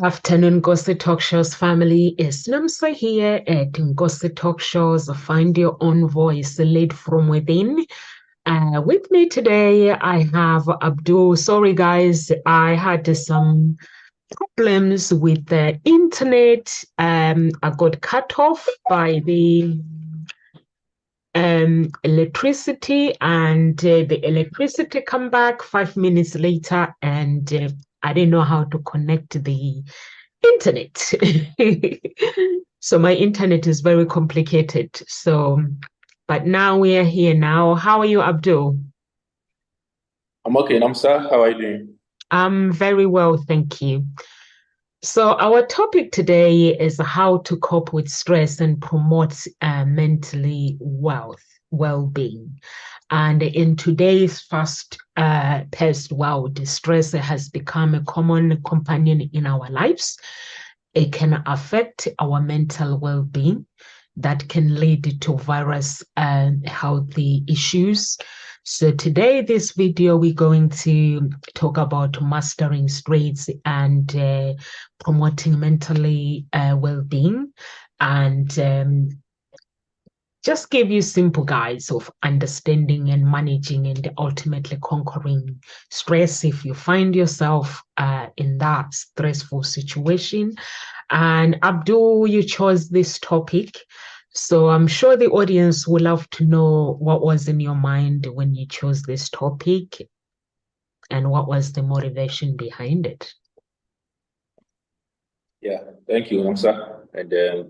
Afternoon, Ngozi Talk Shows family. It's Namsa here at Ngozi Talk Shows. Find your own voice, lead from within. With me today, I have Abdul. Sorry, guys, I had some problems with the internet. I got cut off by the electricity, and the electricity come back 5 minutes later, and I didn't know how to connect the internet. So my internet is very complicated. So, but now we are here now. How are you, Abdul? I'm okay, Namsa. How are you doing? I'm very well, thank you. So our topic today is how to cope with stress and promote mentally well-being. And in today's fast-paced world, stress has become a common companion in our lives. It can affect our mental well-being. That can lead to various healthy issues. So today, this video, we're going to talk about mastering stress and promoting mentally well-being, and just give you simple guides of understanding and managing and ultimately conquering stress if you find yourself in that stressful situation. And Abdul, you chose this topic. So I'm sure the audience would love to know what was in your mind when you chose this topic and what was the motivation behind it. Yeah, thank you, Namsa, and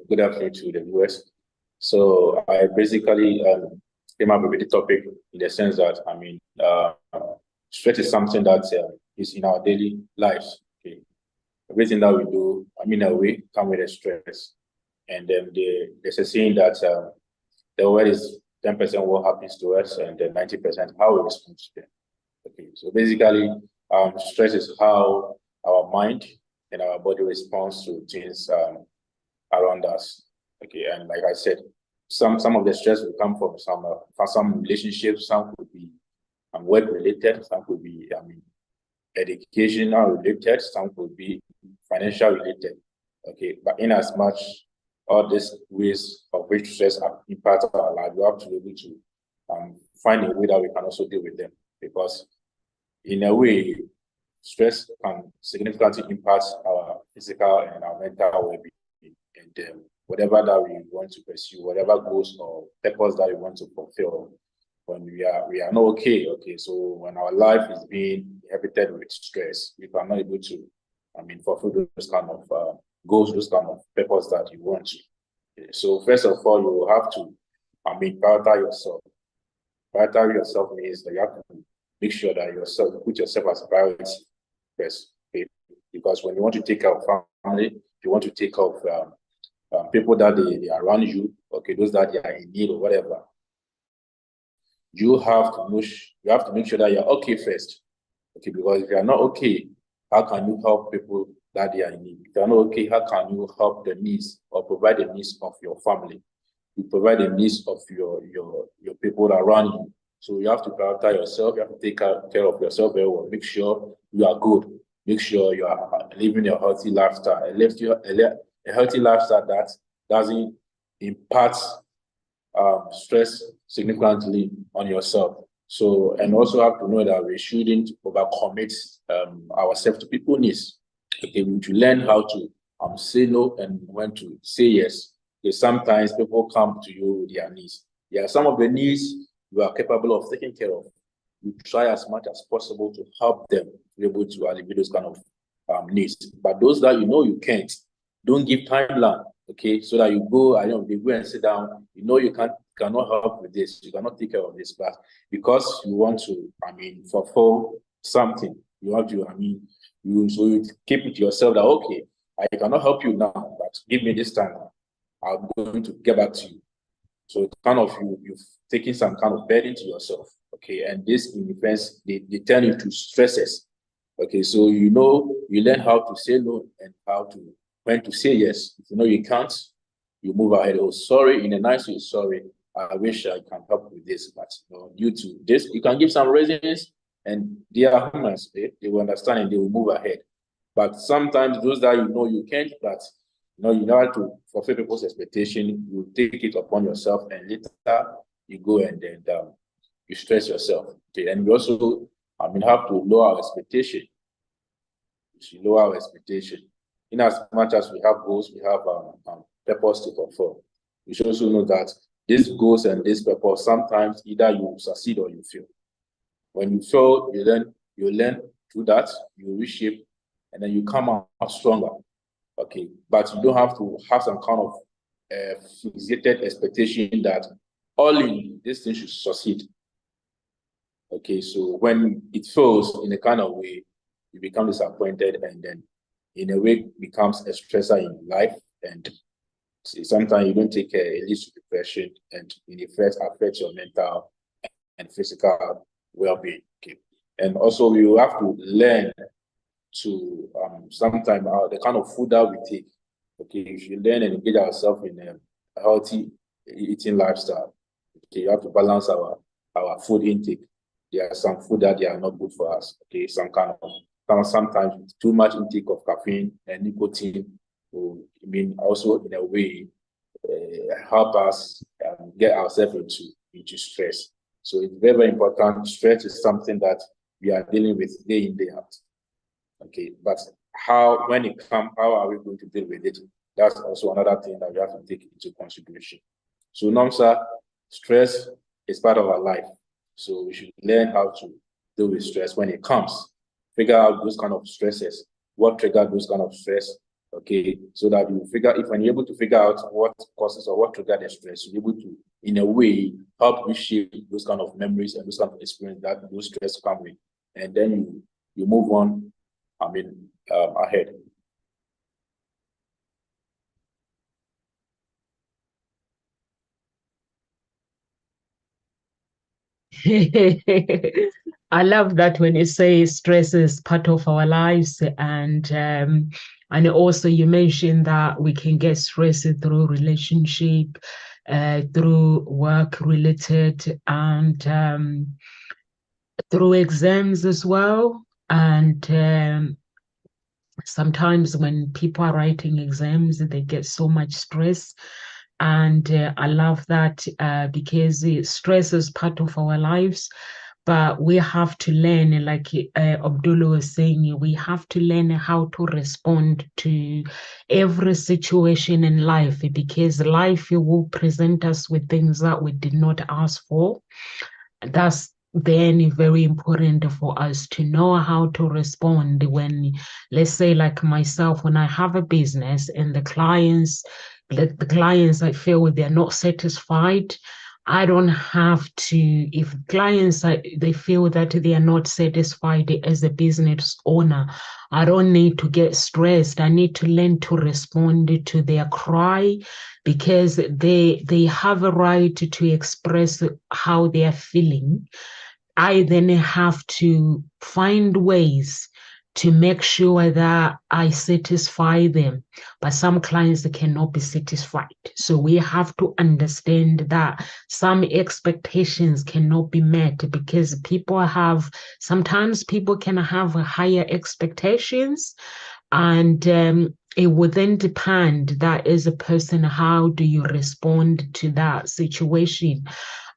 good afternoon to the viewers. So I basically came up with the topic in the sense that stress is something that is in our daily lives. Okay, everything that we do, a way, come with a stress, and there's a saying that the world is 10% what happens to us, and then 90% how we respond to them. Okay, so basically, stress is how our mind and our body responds to things around us. Okay, and like I said, some of the stress will come from some relationships, some could be work related, some could be educational related, some could be financial related. Okay, but in as much all these ways of which stress impact our life, we have to be able to find a way that we can also deal with them because in a way, stress can significantly impact our physical and our mental well-being. And whatever that we want to pursue, whatever goals or purpose that we want to fulfill, when we are not okay. Okay, so when our life is being inhabited with stress, we are not able to, fulfill those kind of goals, those kind of purpose that you want to. So first of all, you will have to, prioritize yourself. Prioritize yourself means that you have to make sure that you put yourself as a priority first. Okay? Because when you want to take care of family, you want to take care of people that they are around you, okay, those that they are in need or whatever, you have to make sure that you're okay first. Okay, because if you are not okay, how can you help people that they are in need? If you are not okay, how can you help the needs or provide the needs of your family? You provide the needs of your people around you. So you have to prioritize yourself. You have to take care of yourself very well. Make sure you are good. Make sure you are living a healthy lifestyle. A healthy lifestyle that doesn't impact stress significantly on yourself. So, and also have to know that we shouldn't overcommit ourselves to people's needs. Okay, we should learn how to say no and when to say yes. Because sometimes people come to you with their needs. Yeah, some of the needs you are capable of taking care of. You try as much as possible to help them to be able to alleviate those kind of needs. But those that you know you can't, don't give timeline, okay? So that you go, they go and sit down. You know you cannot help with this. You cannot take care of this, but because you want to, fulfill something, you have to, you keep it to yourself that okay, I cannot help you now, but give me this time. I'm going to get back to you. So it's kind of you've taken some kind of burden to yourself, okay? And this in defense, they turn into stresses, okay? So you learn how to say no and when to say yes. If you know you can't, you move ahead. Oh, sorry, in a nice way, sorry. I wish I can help with this, but due to this, you can give some reasons, and they are humans. They will understand and they will move ahead. But sometimes those that you can't, but you know how to fulfill people's expectation, you take it upon yourself, and later you go and then you stress yourself. Okay, and we also, have to lower our expectation. We should lower our expectation. In as much as we have goals, we have purpose to fulfill. We should also know that these goals and this purpose, sometimes either you succeed or you fail. When you fail, you learn through that, you reshape, and then you come out stronger. Okay, but you don't have to have some kind of fixated expectation that all in this thing should succeed. Okay, so when it fails in a kind of way, you become disappointed, and then in a way becomes a stressor in life, and sometimes you don't take care, it leads to depression, and in effect affects your mental and physical well-being. Okay, and also we will have to learn to sometimes the kind of food that we take. Okay, if you learn and engage ourselves in a healthy eating lifestyle, okay, you have to balance our food intake. There are some food that they are not good for us. Okay, sometimes too much intake of caffeine and nicotine will also in a way help us get ourselves into stress. So it's very, very important. Stress is something that we are dealing with day in, day out. Okay, but when it comes, how are we going to deal with it? That's also another thing that we have to take into consideration. So, Nomsa, stress is part of our life. So we should learn how to deal with stress when it comes. Figure out those kind of stresses, what triggered those kind of stress. Okay, so that you when you're able to figure out what causes or what triggered the stress, you're able to, in a way, help reshape those kind of memories and those kind of experience that those stress come with. And then you move on, ahead. I love that when you say stress is part of our lives, and also you mentioned that we can get stressed through relationship, through work related, and through exams as well. And sometimes when people are writing exams, they get so much stress. And I love that because stress is part of our lives. But we have to learn, like Abdullah was saying, we have to learn how to respond to every situation in life, because life will present us with things that we did not ask for. That's then very important for us to know how to respond when, let's say, like myself, when I have a business and the clients I feel they're not satisfied. I don't have to, if clients they feel that they are not satisfied as a business owner, I don't need to get stressed. I need to learn to respond to their cry, because they have a right to express how they are feeling. I then have to find ways to make sure that I satisfy them. But some clients cannot be satisfied. So we have to understand that some expectations cannot be met, because sometimes people can have higher expectations, and it would then depend that as a person, how do you respond to that situation?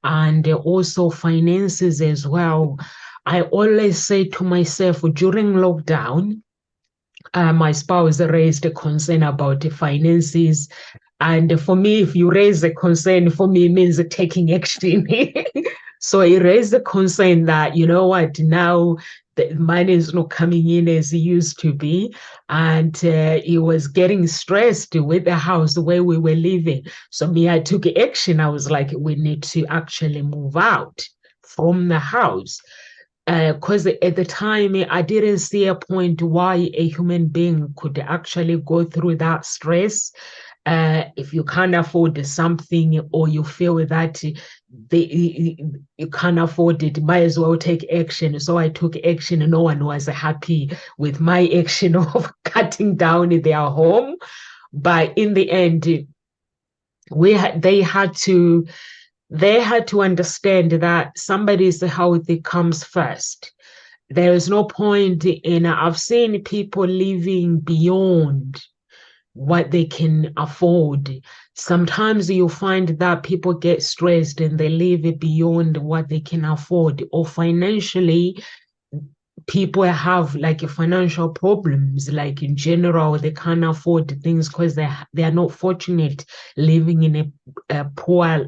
And also finances as well. I always say to myself during lockdown, my spouse raised a concern about the finances. And for me, if you raise a concern, for me, it means taking action. So he raised the concern that, you know what, now the money is not coming in as it used to be. And he was getting stressed with the house where we were living. So me, I took action. I was like, we need to actually move out from the house. Because at the time, I didn't see a point why a human being could actually go through that stress. If you can't afford something, or you feel that you can't afford it, might as well take action. So I took action, and no one was happy with my action of cutting down their home. But in the end, they had to understand that somebody's health comes first. there is no point in, I've seen people living beyond what they can afford. Sometimes you find that people get stressed and they live beyond what they can afford, or financially, people have like financial problems, like in general they can't afford things because they are not fortunate living in a poor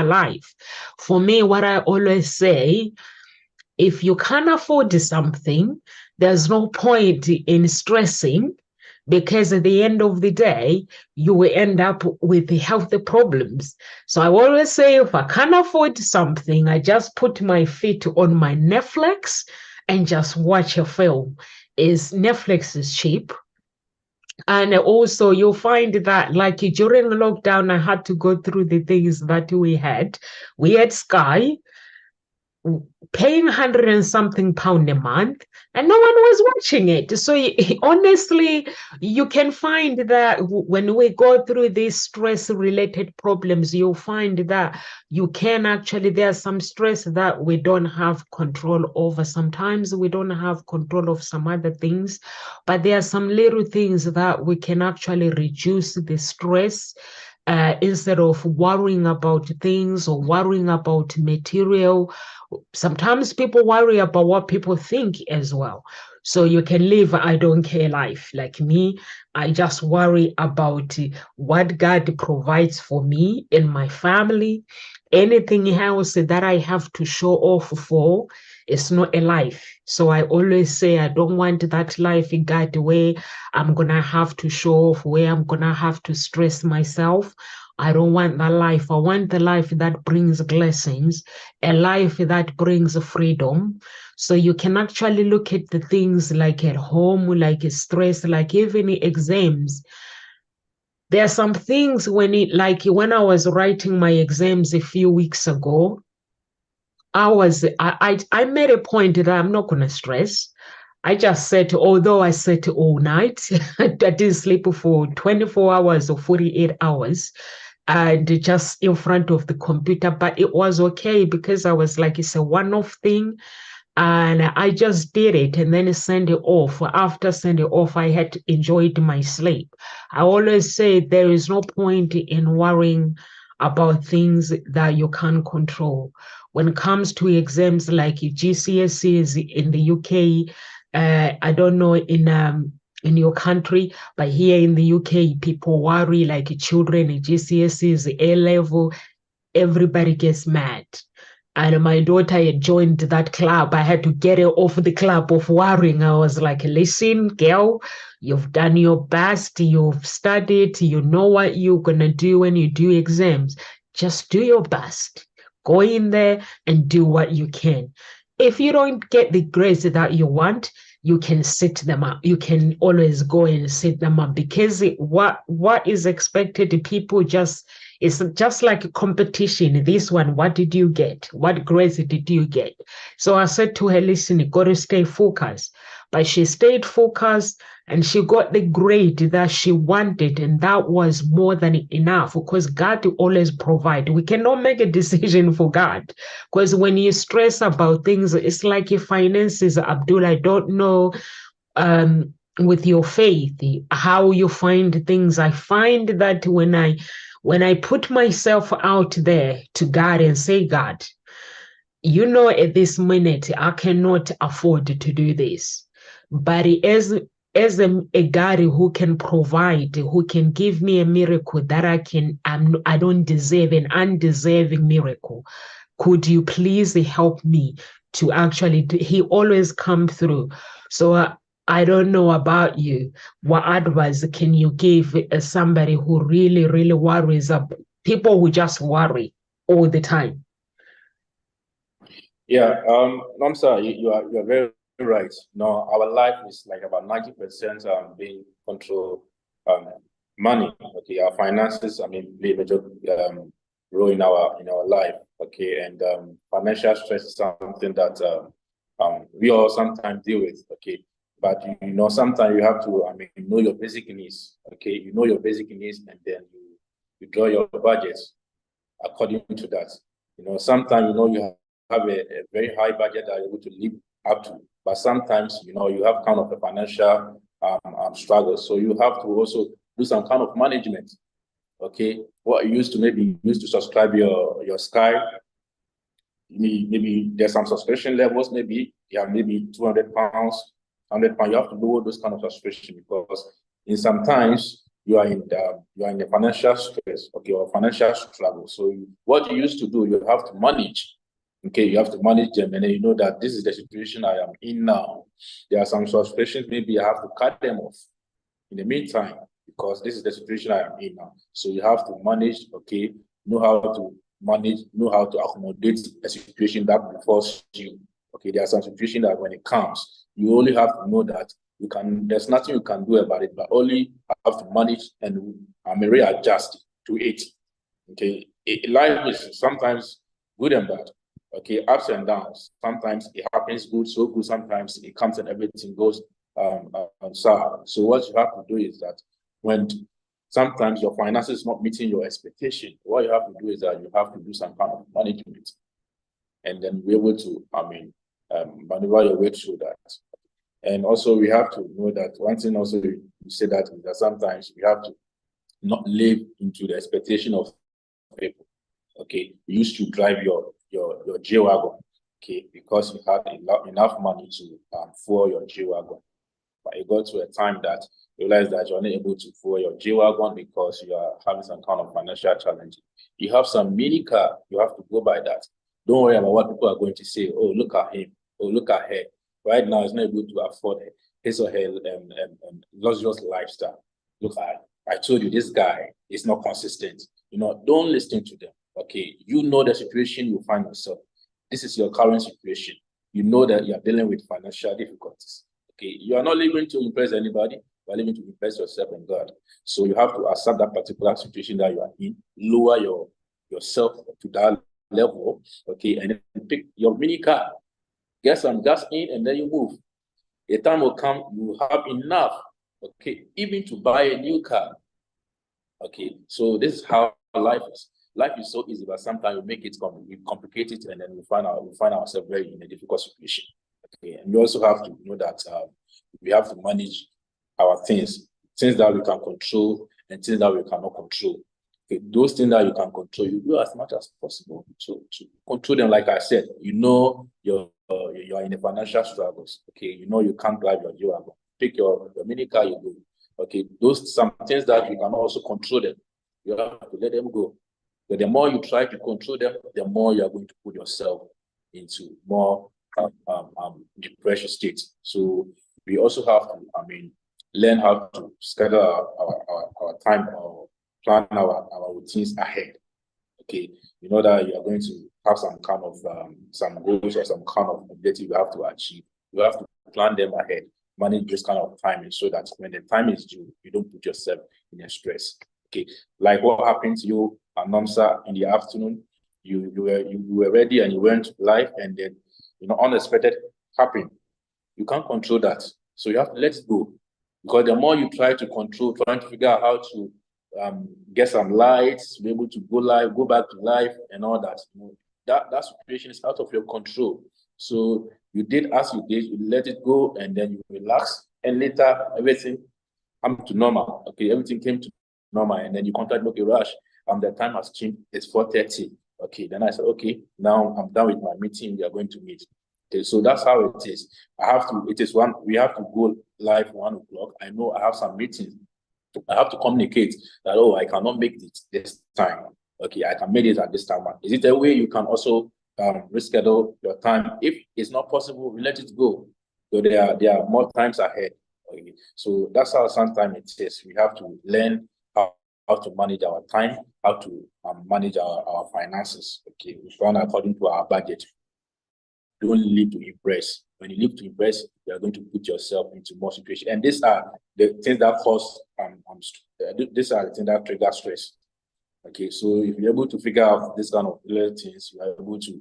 life. For me, what I always say, if you can't afford something, there's no point in stressing, because at the end of the day, you will end up with health problems. So I always say, if I can't afford something, I just put my feet on my Netflix and just watch a film. Is Netflix is cheap. And also you'll find that like during lockdown, I had to go through the things that we had. We had Sky, paying 100 and something pound a month, and no one was watching it. So honestly, you can find that when we go through these stress related problems, you'll find that you can actually, there's some stress that we don't have control over. Sometimes we don't have control of some other things, but there are some little things that we can actually reduce the stress, instead of worrying about things or worrying about material. Sometimes people worry about what people think as well. So you can live I don't care life. Like me, I just worry about what God provides for me and my family. Anything else that I have to show off for, it's not a life. So I always say I don't want that life God where I'm gonna have to show off, where I'm gonna have to stress myself. I don't want that life. I want the life that brings blessings, a life that brings freedom. So you can actually look at the things like at home, like stress, like even exams. There are some things when like when I was writing my exams a few weeks ago, I made a point that I'm not gonna stress. I just said, although I sat all night, I didn't sleep for 24 hours or 48 hours, and just in front of the computer, but it was okay because I was like, it's a one-off thing. And I just did it and then send it off. After sending it off, I had enjoyed my sleep. I always say there is no point in worrying about things that you can't control. When it comes to exams like GCSEs in the UK, I don't know in your country, but here in the UK, people worry like children in GCSEs, A level, everybody gets mad. And my daughter had joined that club. I had to get her off the club of worrying. I was like, listen, girl, you've done your best, you've studied, you know what you're going to do when you do exams. Just do your best. Go in there and do what you can. If you don't get the grades that you want, you can sit them up. You can always go and sit them up, because what is expected, people just, it's just like a competition. This one, what did you get? What grades did you get? So I said to her, listen, you got to stay focused. But she stayed focused and she got the grade that she wanted. And that was more than enough, because God always provides. We cannot make a decision for God, because when you stress about things, it's like your finances, Abdul. I don't know with your faith how you find things. I find that when I put myself out there to God and say, God, you know, at this minute, I cannot afford to do this. But as a God who can provide, who can give me a miracle that I don't deserve, an undeserving miracle, could you please help me to actually do? He always come through. So I don't know about you. What advice can you give somebody who really, really worries about people who just worry all the time? Yeah, Namsa, you are very right. No, our life is like about 90% being controlled money. Okay, our finances, I mean, play a major role in our life. Okay, and financial stress is something that we all sometimes deal with. Okay, but you know, sometimes you have to, I mean, know your basic needs. Okay, you know your basic needs, and then you draw your budget according to that. You know, sometimes you know you have a very high budget that you're able to live have to. But sometimes, you know, you have kind of a financial struggle. So you have to also do some kind of management. Okay, what you used to maybe used to subscribe your Sky. Maybe there's some subscription levels. Maybe you have maybe £200, £100. You have to lower those kind of subscription because in sometimes you are in the financial stress, okay, or financial struggle. So what you used to do, you have to manage. Okay, you have to manage them, and then you know that this is the situation I am in now. There are some subscriptions, maybe I have to cut them off in the meantime, because this is the situation I am in now. So you have to manage, okay, know how to manage, know how to accommodate a situation that befalls you. Okay, there are some situations that when it comes, you only have to know that there's nothing you can do about it, but only have to manage and readjust to it. Okay, life is sometimes good and bad. Okay, ups and downs. Sometimes it happens good, so good. Sometimes it comes and everything goes sour. So what you have to do is that when sometimes your finances not meeting your expectation, what you have to do is that you have to do some kind of management, and then be able to, maneuver your way through that. And also we have to know that one thing also you say that is that sometimes we have to not live into the expectation of people. Okay, you used to drive your G-Wagon, okay, because you had enough money to fuel your G-Wagon. But it got to a time that you realize that you're not able to fuel your G-Wagon because you are having some kind of financial challenge. You have some mini car, you have to go by that. Don't worry about what people are going to say. Oh, look at him. Oh, look at her. Right now, he's not able to afford his or her luxurious lifestyle. Look, I told you, this guy is not consistent. You know, don't listen to them. Okay, you know the situation you find yourself. This is your current situation. You know that you are dealing with financial difficulties. Okay, you are not living to impress anybody. You are living to impress yourself and God. So you have to accept that particular situation that you are in, lower yourself to that level, okay, and then pick your mini car, get some gas in, and then you move. A time will come, you have enough, okay, even to buy a new car. Okay, so this is how life is. Life is so easy, but sometimes we make it complicated, and then we find ourselves very in a difficult situation. Okay, and you also have to know that we have to manage our things that we can control and things that we cannot control. Okay, those things that you can control, you do as much as possible to control them. Like I said, you know you're in the financial struggles. Okay, you know you can't drive your G-Wagon. Pick your mini car, you go. Okay, those some things that you can also control them. You have to let them go. But the more you try to control them, the more you are going to put yourself into more depression states. So we also have to, learn how to schedule our time or plan our routines ahead. Okay, you know that you are going to have some kind of some goals or some kind of objective you have to achieve. You have to plan them ahead, manage this kind of timing so that when the time is due, you don't put yourself in a stress. Okay, like what happened to you, Anamsa, in the afternoon. You were ready and you went live, and then unexpected happened. You can't control that, so you have to let it go. Because the more you try to control, trying to figure out how to get some lights, be able to go live, go back to life, and all that, that situation is out of your control. So you did as you did, you let it go, and then you relax, and later everything came to normal. Okay, everything came to normal, and then you contact okay, Rush, the time has changed. It's 4:30. Okay, then I said, okay, now I'm done with my meeting. We are going to meet. Okay, so that's how it is. We have to go live 1 o'clock. I know I have some meetings. I have to communicate that, oh, I cannot make it this time. Okay, I can make it at this time. Is it a way you can also reschedule your time? If it's not possible, we let it go. So there are more times ahead. Okay, so that's how sometimes it is. We have to learn how to manage our time, how to manage our finances. Okay, we run according to our budget. Don't live to impress. When you live to impress, you are going to put yourself into more situations. And these are the things that cause these are the things that trigger stress. Okay, so if you're able to figure out this kind of little things, you are able to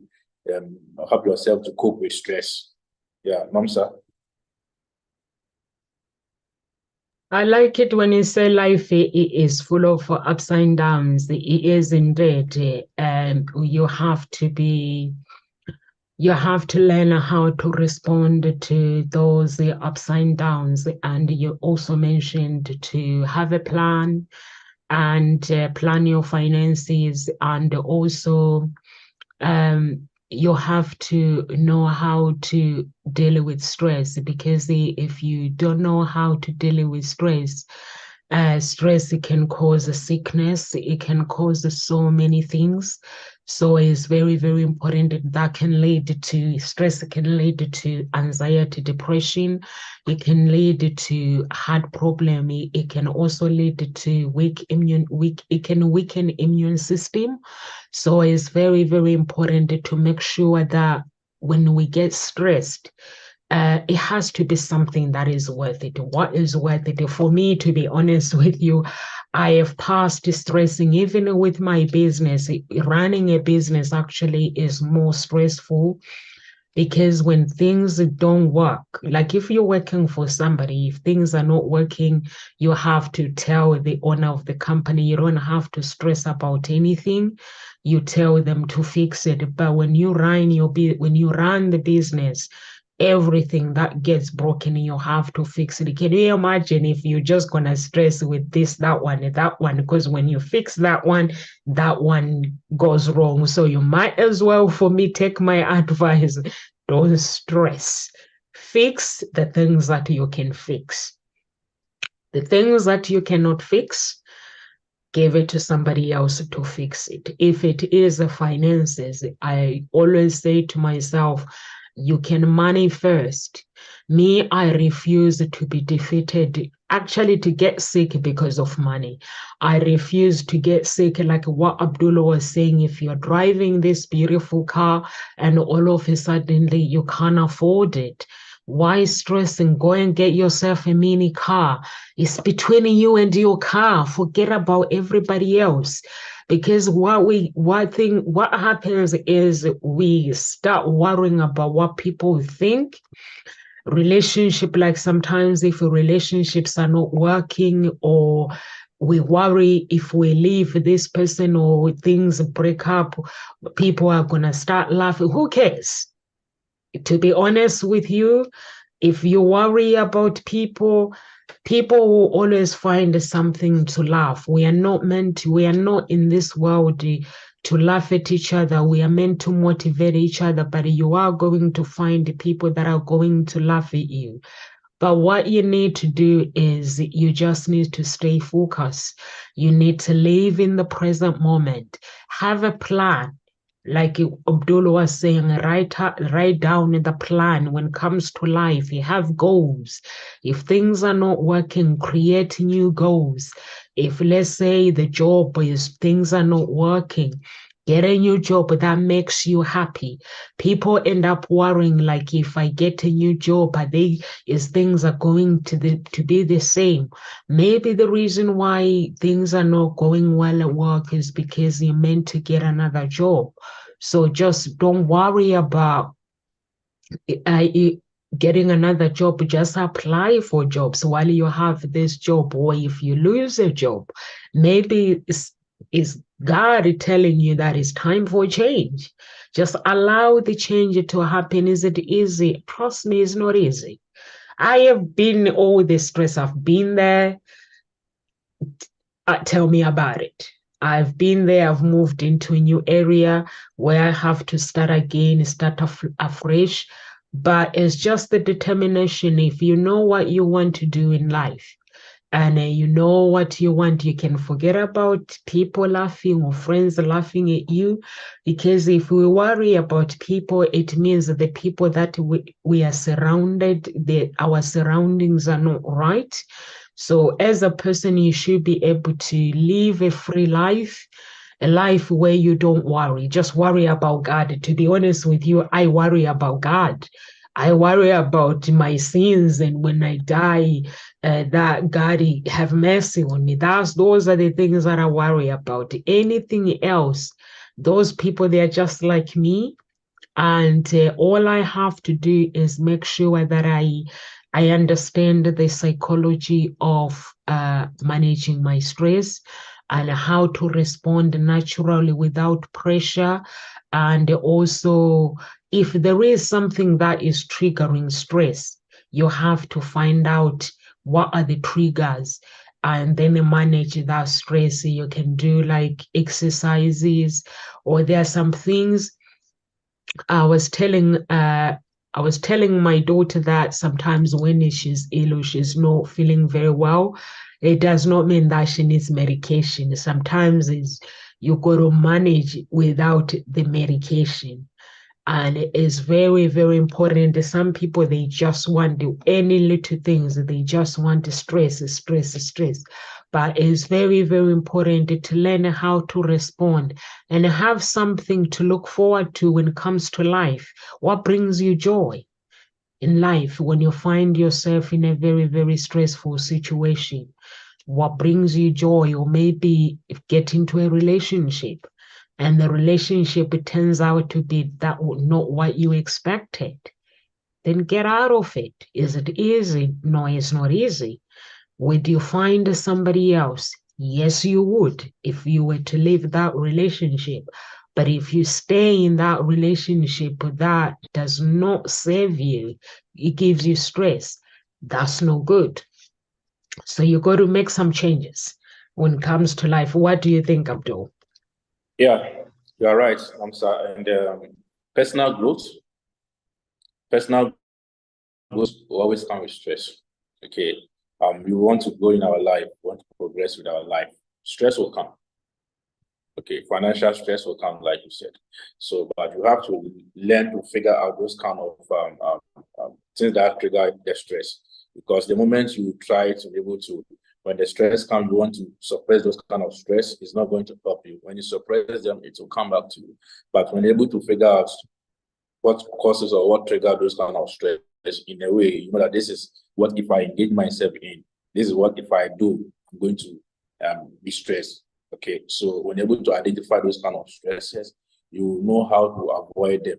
help yourself to cope with stress. Yeah, Mamsa. I like it when you say life is full of ups and downs. It is indeed. You have to be You have to learn how to respond to those ups and downs. And you also mentioned to have a plan and plan your finances, and also you have to know how to deal with stress, because if you don't know how to deal with stress, stress, it can cause a sickness, it can cause so many things. So it's very, very important that can lead to stress, it can lead to anxiety, depression, it can lead to heart problem, it can also lead to it can weaken immune system. So it's very, very important to make sure that when we get stressed, it has to be something that is worth it. What is worth it? For me, to be honest with you, I have passed stressing, even with my business. Running a business actually is more stressful, because when things don't work, like if you're working for somebody, if things are not working, you have to tell the owner of the company. You don't have to stress about anything. You tell them to fix it. But when you when you run the business, everything that gets broken, you have to fix it. Can you imagine if you're just gonna stress with this, that one, and that one? Because when you fix that one goes wrong. So you might as well, for me, take my advice. Don't stress. Fix the things that you can fix. The things that you cannot fix, give it to somebody else to fix it. If it is the finances, I always say to myself, you can money first. Me, I refuse to be defeated, actually to get sick because of money. I refuse to get sick, like what Abdullah was saying. If you're driving this beautiful car and all of a sudden you can't afford it, why stress and go and get yourself a mini car? It's between you and your car. Forget about everybody else. Because what happens is we start worrying about what people think. Relationship, like sometimes if relationships are not working, or we worry if we leave this person or things break up, people are gonna start laughing. Who cares? To be honest with you, if you worry about people, people will always find something to laugh. We are not in this world to laugh at each other. We are meant to motivate each other, but you are going to find people that are going to laugh at you. But what you need to do is you just need to stay focused. You need to live in the present moment. Have a plan. Like Abdul was saying, write down the plan when it comes to life. You have goals. If things are not working, create new goals. If, let's say, the job is things are not working, get a new job that makes you happy. People end up worrying, like, if I get a new job, is things are going to be the same? Maybe the reason why things are not going well at work is because you're meant to get another job. So just don't worry about uh, getting another job. Just apply for jobs while you have this job. Or if you lose a job, maybe it's God telling you that it's time for change. Just allow the change to happen. Is it easy? Trust me, it's not easy. I have been all the stress. I've been there. Tell me about it. I've been there. I've moved into a new area where I have to start again, start afresh. But it's just the determination. If you know what you want to do in life, and you know what you want, you can forget about people laughing or friends laughing at you. Because if we worry about people, it means that the people that we are surrounded, our surroundings are not right. So as a person, you should be able to live a free life, a life where you don't worry, just worry about God. To be honest with you, I worry about God. I worry about my sins, and when I die, that God have mercy on me. Those are the things that I worry about. Anything else, those people, they're just like me, and all I have to do is make sure that I understand the psychology of managing my stress. and how to respond naturally without pressure. And also, if there is something that is triggering stress, you have to find out what are the triggers and then manage that stress. You can do like exercises, or there are some things I was telling my daughter that sometimes when she's ill or she's not feeling very well, it does not mean that she needs medication. Sometimes it's you got to manage without the medication. And it is very, very important. Some people, they just want to do any little things. They just want to stress. But it's very, very important to learn how to respond and have something to look forward to when it comes to life. What brings you joy in life when you find yourself in a very, very stressful situation? What brings you joy? Or maybe get into a relationship and the relationship, it turns out to be that not what you expected, then get out of it. Is it easy? No, it's not easy. Would you find somebody else? Yes, you would if you were to leave that relationship. But if you stay in that relationship that does not serve you, it gives you stress, that's no good. So you got to make some changes when it comes to life. What do you think, Abdul? Yeah, you are right, Amsa. And personal growth, personal growth will always come with stress. Okay. We want to go in our life, want to progress with our life. Stress will come. Okay, financial stress will come, like you said. So, but you have to learn to figure out those kind of things that trigger the stress. Because the moment you try to be able to, when the stress comes, you want to suppress those kind of stress, it's not going to help you. When you suppress them, it will come back to you. But when you're able to figure out what causes or what triggers those kind of stress, in a way, you know that this is what if I engage myself in, this is what if I do, I'm going to be stressed. Okay, so when you're able to identify those kind of stresses, you know how to avoid them.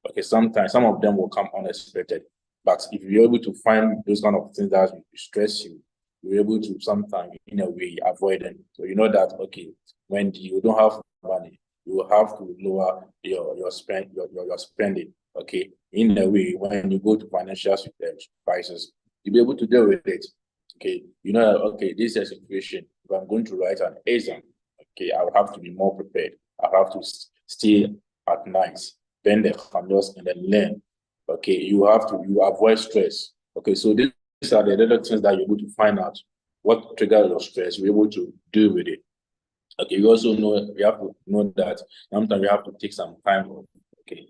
Okay, sometimes some of them will come unexpected, but if you're able to find those kind of things that stress you, you're able to sometimes, in a way, avoid them. So you know that okay, when you don't have money, you will have to lower your spending. Okay, in a way, when you go to financial crisis, you'll be able to deal with it. Okay, you know that okay, this is a situation. If I'm going to write an exam, okay, I will have to be more prepared. I have to stay at night, spend the cameras and then learn. Okay, you avoid stress. Okay, so these are the other things that you're able to find out what triggers your stress. You're able to deal with it. Okay, you also know we have to know that sometimes we have to take some time off. Okay,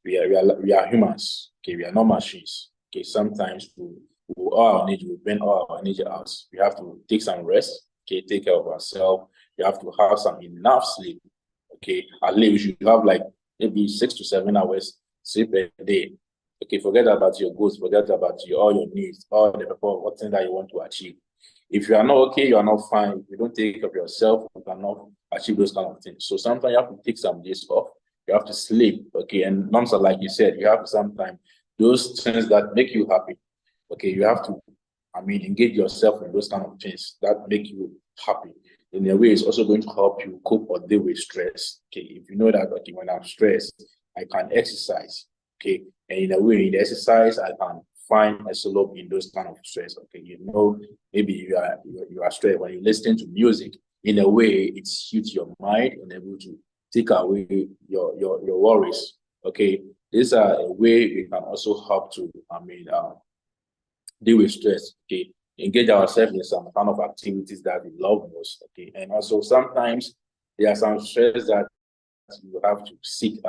we are humans. Okay, we are not machines. Okay, sometimes we all our energy, we burn all our energy out. We have to take some rest. Okay, take care of ourselves. You have to have some enough sleep. Okay, at least you should have like maybe 6 to 7 hours sleep a day. Okay, forget about your goals, forget about all your needs, all the what things that you want to achieve. If you are not okay, you are not fine. If you don't take care of yourself, you cannot achieve those kind of things. So sometimes you have to take some days off. You have to sleep. Okay, and also like you said, you have to sometimes those things that make you happy. Okay, you have to, engage yourself in those kind of things that make you happy. In a way, it's also going to help you cope or deal with stress. Okay, if you know that okay, when I'm stressed, I can exercise. Okay, and in a way, in the exercise, I can find a solution in those kind of stress. Okay, maybe you are stressed when you listen to music. In a way, it suits your mind and able to take away your worries. Okay, these are a way we can also help to deal with stress. Okay, engage ourselves in some kind of activities that we love most. Okay, and also sometimes there are some stress that you have to seek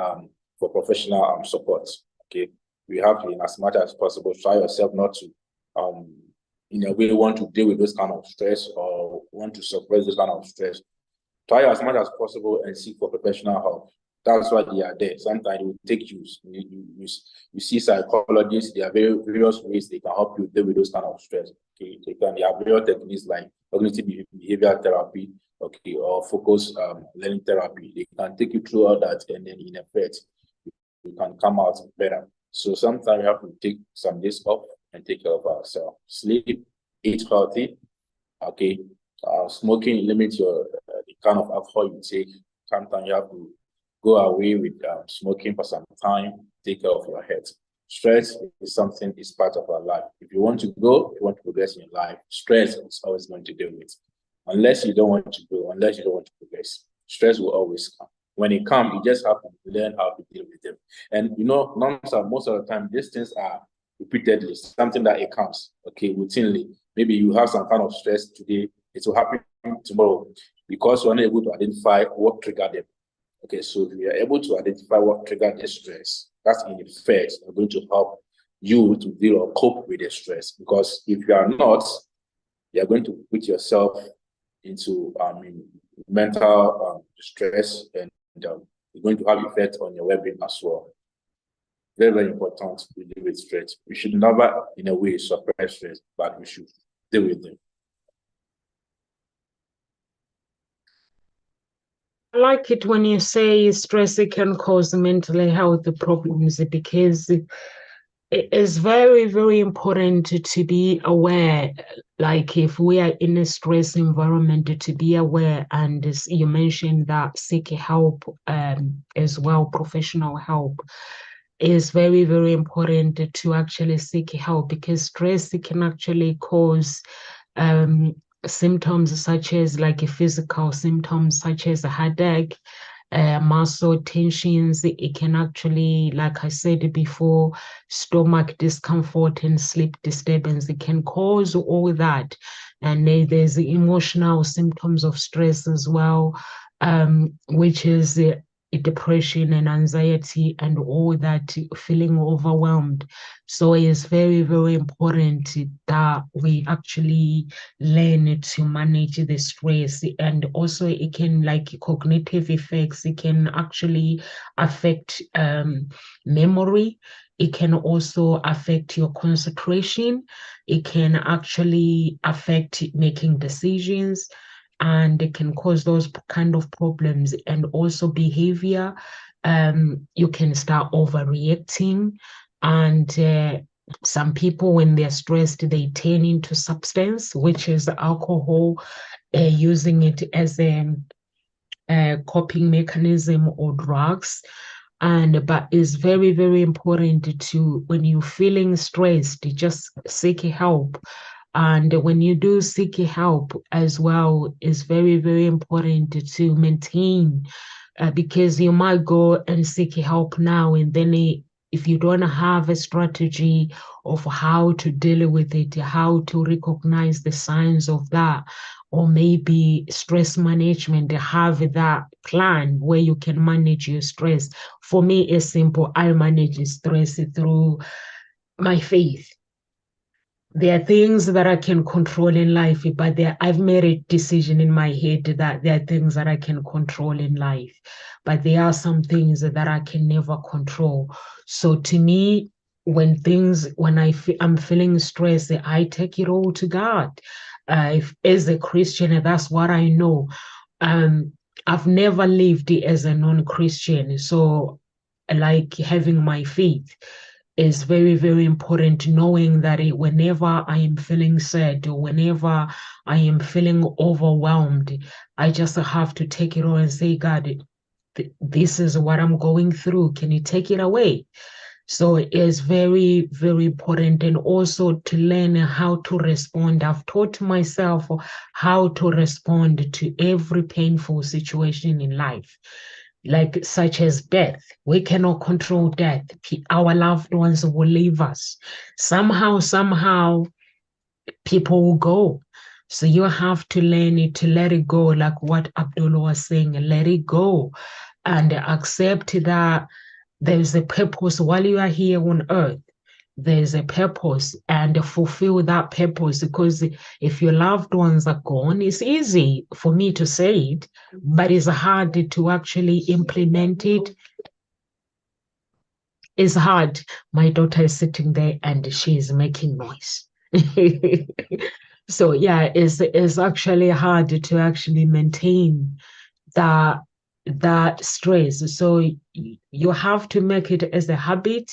for professional support. Okay, we have to, in as much as possible, try yourself not to, in a way, want to deal with this kind of stress or want to suppress this kind of stress. Try as much as possible and seek for professional help. That's why they are there. Sometimes it will take you see psychologists, there are various ways they can help you deal with those kind of stress. Okay, there are various techniques like cognitive behavioral therapy, okay, or focus learning therapy. They can take you through all that, and then in effect, you can come out better. So sometimes we have to take some days off and take care of ourselves. Sleep, eat healthy, okay. Smoking, limit your kind of alcohol you take. Sometimes you have to go away with smoking for some time, take care of your health. Stress is something, is part of our life. If you want to go, if you want to progress in your life, stress is always going to deal with. Unless you don't want to go, unless you don't want to progress, stress will always come. When it comes, you just have to learn how to deal with them. And you know, most of the time, these things are repeatedly, something that it comes, okay, routinely. Maybe you have some kind of stress today, it will happen tomorrow because you're not able to identify what triggered them. Okay, so if you are able to identify what triggered the stress, that's in effect going to help you to deal or cope with the stress. Because if you are not, you are going to put yourself into mental stress, and it's going to have effect on your well-being as well. Very, very important to deal with stress. We should never, in a way, suppress stress, but we should deal with them. I like it when you say stress it can cause mental health problems, because it is very, very important to be aware. Like if we are in a stress environment, to be aware. And as you mentioned that seek help as well, professional help is very, very important to actually seek help, because stress can actually cause um, symptoms such as like physical symptoms such as a headache, muscle tensions. It can actually, like I said before, stomach discomfort and sleep disturbance. It can cause all that. And there's the emotional symptoms of stress as well, which is depression and anxiety and all that, feeling overwhelmed. So it's very, very important that we actually learn to manage the stress. And also it can, like cognitive effects, it can actually affect memory. It can also affect your concentration. It can actually affect making decisions, and it can cause those kind of problems. And also behavior, you can start overreacting. And some people, when they're stressed, they turn into substance, which is alcohol, using it as a coping mechanism, or drugs. And but it's very, very important to, when you're feeling stressed, just seek help. And when you do seek help as well, it's very, very important to maintain, because you might go and seek help now, and then if you don't have a strategy of how to deal with it, how to recognize the signs of that, or maybe stress management, have that plan where you can manage your stress. For me, it's simple. I manage stress through my faith. There are things that I can control in life, but I've made a decision in my head that there are things that I can control in life, but there are some things that I can never control. So to me, when I'm feeling stressed, I take it all to God. As a Christian, that's what I know. Um, I've never lived as a non-Christian, so like having my faith is very, very important, knowing that whenever I am feeling sad, or whenever I am feeling overwhelmed, I just have to take it all and say, God, this is what I'm going through. Can you take it away? So it is very, very important. And also to learn how to respond. I've taught myself how to respond to every painful situation in life, like such as death. We cannot control death. Our loved ones will leave us. Somehow, people will go. So you have to learn it, to let it go, like what Abdullah was saying, let it go and accept that there's a purpose while you are here on earth. There's a purpose, and fulfill that purpose, because if your loved ones are gone, it's easy for me to say it, but it's hard to actually implement it. It's hard. My daughter is sitting there and she's making noise. So yeah, it's actually hard to actually maintain that that stress. So you have to make it as a habit.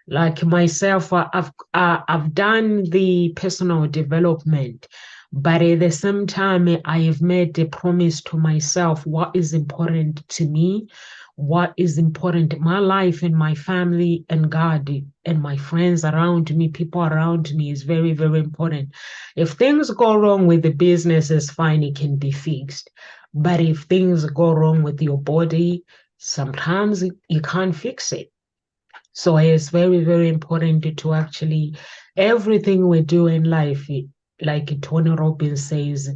Like myself, I've done the personal development, But at the same time, I have made a promise to myself what is important to me, what is important in my life and my family and God and my friends around me, people around me is very, very important. If things go wrong with the business, it's fine, it can be fixed. But if things go wrong with your body, sometimes you can't fix it. So it's very, very important to actually, everything we do in life, like Tony Robbins says,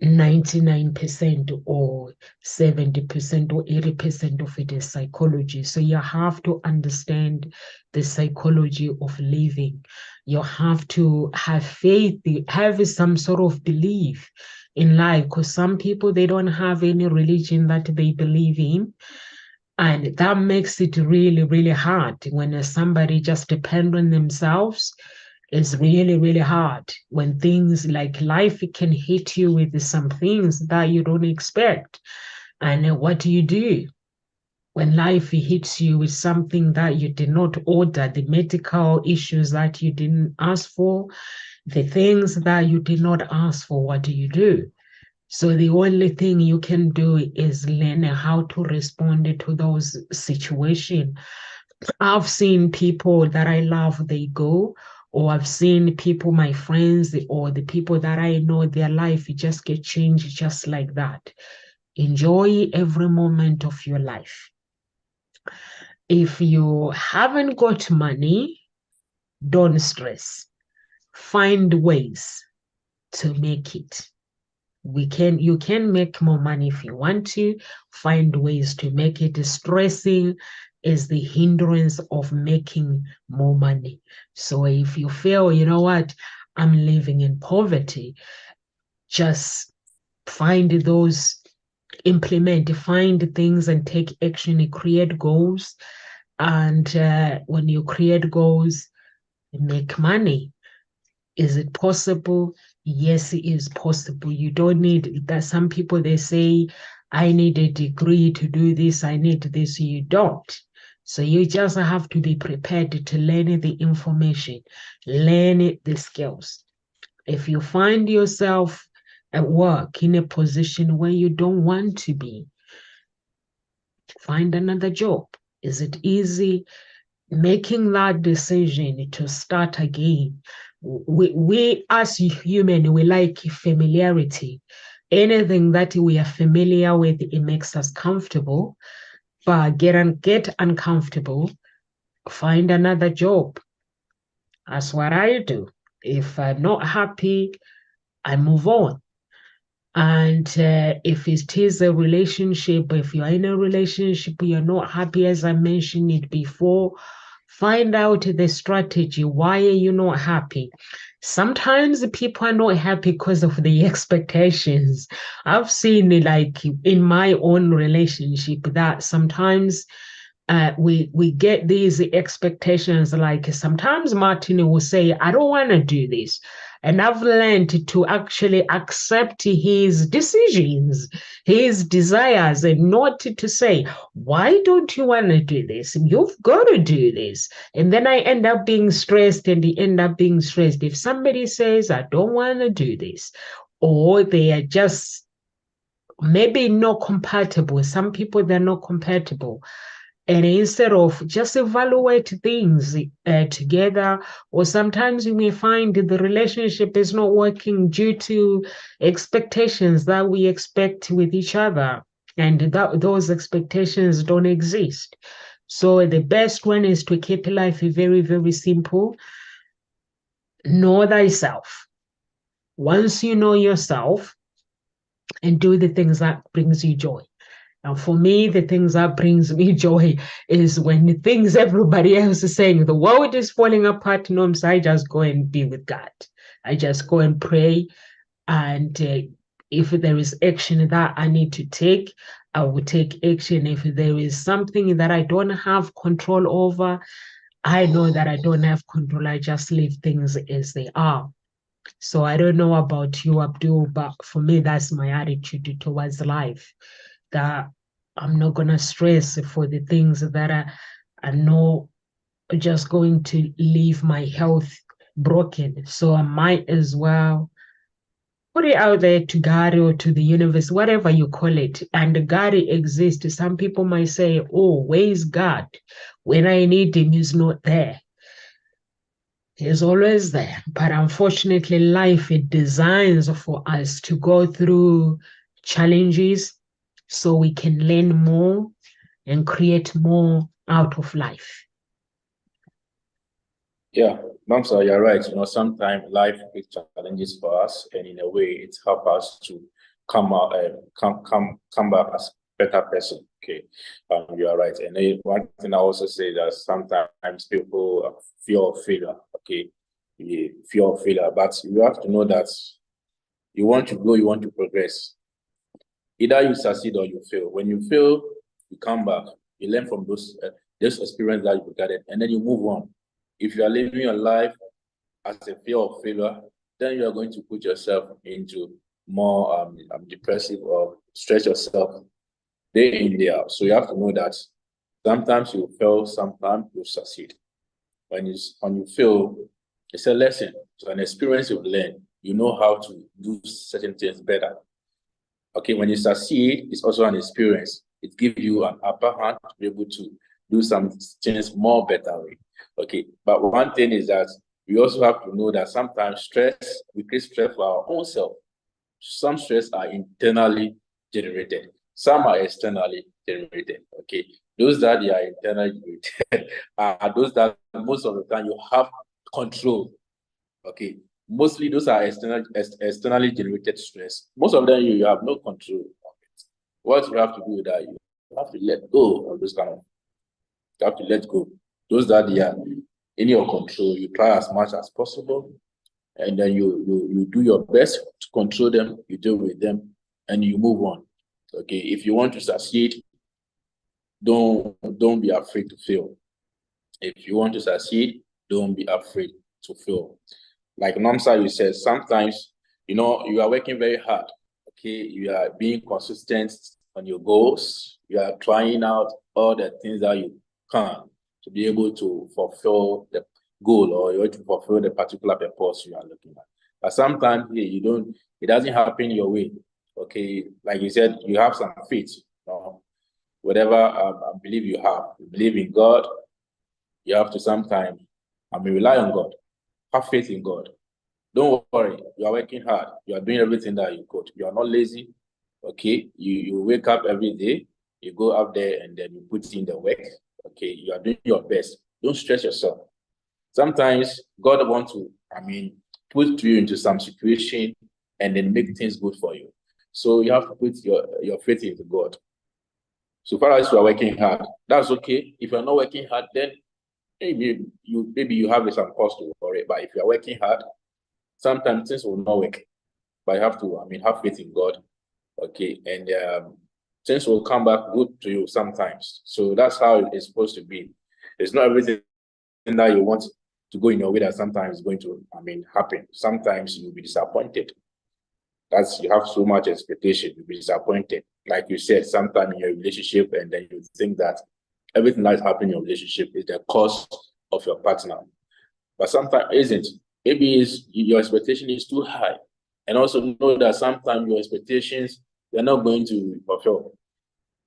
99% or 70% or 80% of it is psychology. So you have to understand the psychology of living. You have to have faith, have some sort of belief in life, because some people, they don't have any religion that they believe in. And that makes it really, really hard when somebody just depend on themselves. It's really, really hard when things like life can hit you with some things that you don't expect. And what do you do? When life hits you with something that you did not order, the medical issues that you didn't ask for, the things that you did not ask for, what do you do? So the only thing you can do is learn how to respond to those situations. I've seen people that I love, they go, or I've seen people, my friends, or the people that I know, their life just get changed just like that. Enjoy every moment of your life. If you haven't got money, don't stress. Find ways to make it. You can make more money if you want to. Find ways to make it. Stressing is the hindrance of making more money. So if you feel, you know what, I'm living in poverty, just find those, find things and take action, create goals. And when you create goals, make money. Is it possible? Yes, it is possible. You don't need that. Some people, they say, I need a degree to do this, I need this. You don't. So you just have to be prepared to learn the information, learn the skills. If you find yourself at work in a position where you don't want to be, find another job. Is it easy? Making that decision to start again. We as human, we like familiarity. Anything that we are familiar with, it makes us comfortable. But get uncomfortable, find another job. That's what I do. If I'm not happy, I move on. And if it is a relationship, if you're in a relationship, you're not happy, as I mentioned it before, find out the strategy. Why are you not happy? Sometimes people are not happy because of the expectations. I've seen it like in my own relationship that sometimes we get these expectations. Like sometimes Martin will say, I don't want to do this. And I've learned to actually accept his decisions, his desires, and not to say, why don't you want to do this? You've got to do this. And then I end up being stressed and they end up being stressed. If somebody says, I don't want to do this, or they are just maybe not compatible. Some people, they're not compatible. And instead of just evaluate things together, or sometimes you may find the relationship is not working due to expectations that we expect with each other, and those expectations don't exist. So the best one is to keep life very, very simple. Know thyself. Once you know yourself, and do the things that brings you joy. And for me, the things that brings me joy is when the things everybody else is saying, the world is falling apart, no, so I just go and be with God. I just go and pray. And if there is action that I need to take, I will take action. If there is something that I don't have control over, I know that I don't have control. I just leave things as they are. So I don't know about you, Abdul, but for me, that's my attitude towards life. That I'm not gonna stress for the things that are not just going to leave my health broken. So I might as well put it out there to God or to the universe, whatever you call it, and God exists. Some people might say, oh, where is God? When I need him, he's not there. He's always there. But unfortunately, life it designs for us to go through challenges so we can learn more and create more out of life. Yeah, Mamsa, you're right. Sometimes life is challenges for us, and in a way, it helps us to come out, come back as a better person. Okay, you are right. And then one thing I also say that sometimes people fear of failure. Okay, fear of failure, but you have to know that you want to grow, you want to progress. Either you succeed or you fail. When you fail, you come back. You learn from those experience that you gathered, and then you move on. If you are living your life as a fear of failure, then you are going to put yourself into more depressive or stress yourself day in, day out. So you have to know that sometimes you fail, sometimes you succeed. When you fail, it's a lesson. It's an experience you've learned. You know how to do certain things better. Okay, when you succeed, it's also an experience. It gives you an upper hand to be able to do some things more better way. Okay, but one thing is that we also have to know that sometimes we create stress for our own self. Some stress are internally generated. Some are externally generated. Okay, those that are internally generated are those that most of the time you have control. Okay, mostly those are externally generated stress. Most of them you have no control of it. What you have to do with that, you have to let go of those kind of. You have to let go. Those that are in your control, you try as much as possible, and then you do your best to control them. You deal with them, and you move on. Okay, if you want to succeed, don't be afraid to fail. If you want to succeed, don't be afraid to fail. Like Namsa, you said, sometimes, you are working very hard. Okay, you are being consistent on your goals. You are trying out all the things that you can to be able to fulfill the goal, or you want to fulfill the particular purpose you are looking at. But sometimes it doesn't happen your way. Okay, like you said, you have some faith. Whatever I believe you have, you believe in God, you have to sometimes, rely on God. Have faith in God. Don't worry. You are working hard. You are doing everything that you could. You are not lazy. Okay. You wake up every day. You go out there and then you put in the work. Okay. You are doing your best. Don't stress yourself. Sometimes God wants to, put you into some situation and then make things good for you. So you have to put your faith into God. So far as you are working hard, that's okay. If you're not working hard, then maybe you have some cause to worry. But if you are working hard, sometimes things will not work. But you have to, have faith in God. Okay, and things will come back good to you sometimes. So that's how it's supposed to be. It's not everything that you want to go in your way that sometimes is going to, happen. Sometimes you'll be disappointed. You have so much expectation, you'll be disappointed. Like you said, sometimes in your relationship, and then you think that everything that's happening in your relationship is the cause of your partner. But sometimes it isn't. Maybe your expectation is too high. And also know that sometimes your expectations, they're not going to fulfill.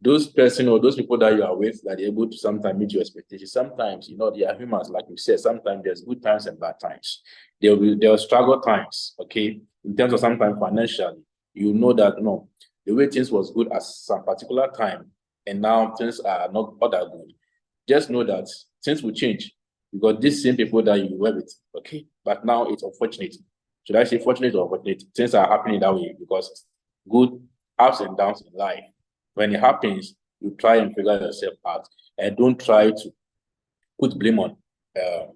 Those person or those people that you are with that are able to sometimes meet your expectations. Sometimes, they are humans, like you said. Sometimes there's good times and bad times. There will struggle times, okay? In terms of sometimes financially, you know that the way things was good at some particular time, and now things are not all that good. Just know that things will change because these same people that you were with, okay? But now it's unfortunate. Should I say fortunate or unfortunate? Things are happening that way because good ups and downs in life. When it happens, you try and figure yourself out, and don't try to put blame on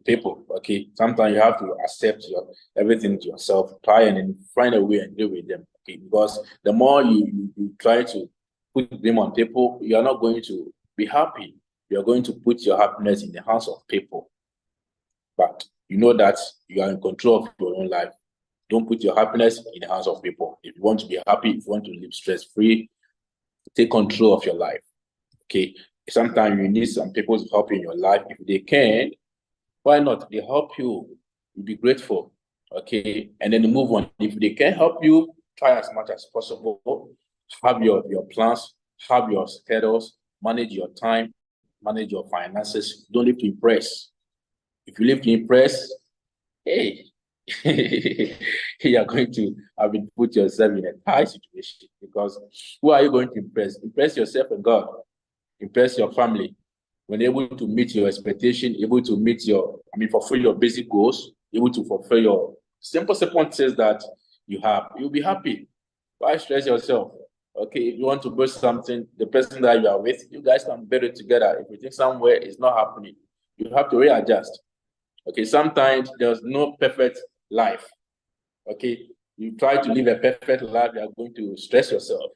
people. Okay, sometimes you have to accept everything to yourself, try and then find a way and deal with them. Okay, because the more you try to put blame on people, you are not going to be happy. You are going to put your happiness in the hands of people. But you know that you are in control of your own life. Don't put your happiness in the hands of people. If you want to be happy, if you want to live stress-free, take control of your life. Okay. Sometimes you need some people's help in your life. If they can, why not? They help you. You'll be grateful. Okay. And then move on. If they can't help you, try as much as possible. Have your plans, have your schedules, manage your time, manage your finances. Don't live to impress. If you live to impress, hey, you are going to have been put yourself in a tight situation, because who are you going to impress? Impress yourself and God. Impress your family. When able to meet your expectation, able to meet fulfill your basic goals, able to fulfill your simple things that you have, you'll be happy. Why stress yourself? Okay, if you want to build something, the person that you are with, you guys can build it together. If you think somewhere it's not happening, you have to readjust. Okay, sometimes there's no perfect life. Okay, you try to live a perfect life, you are going to stress yourself.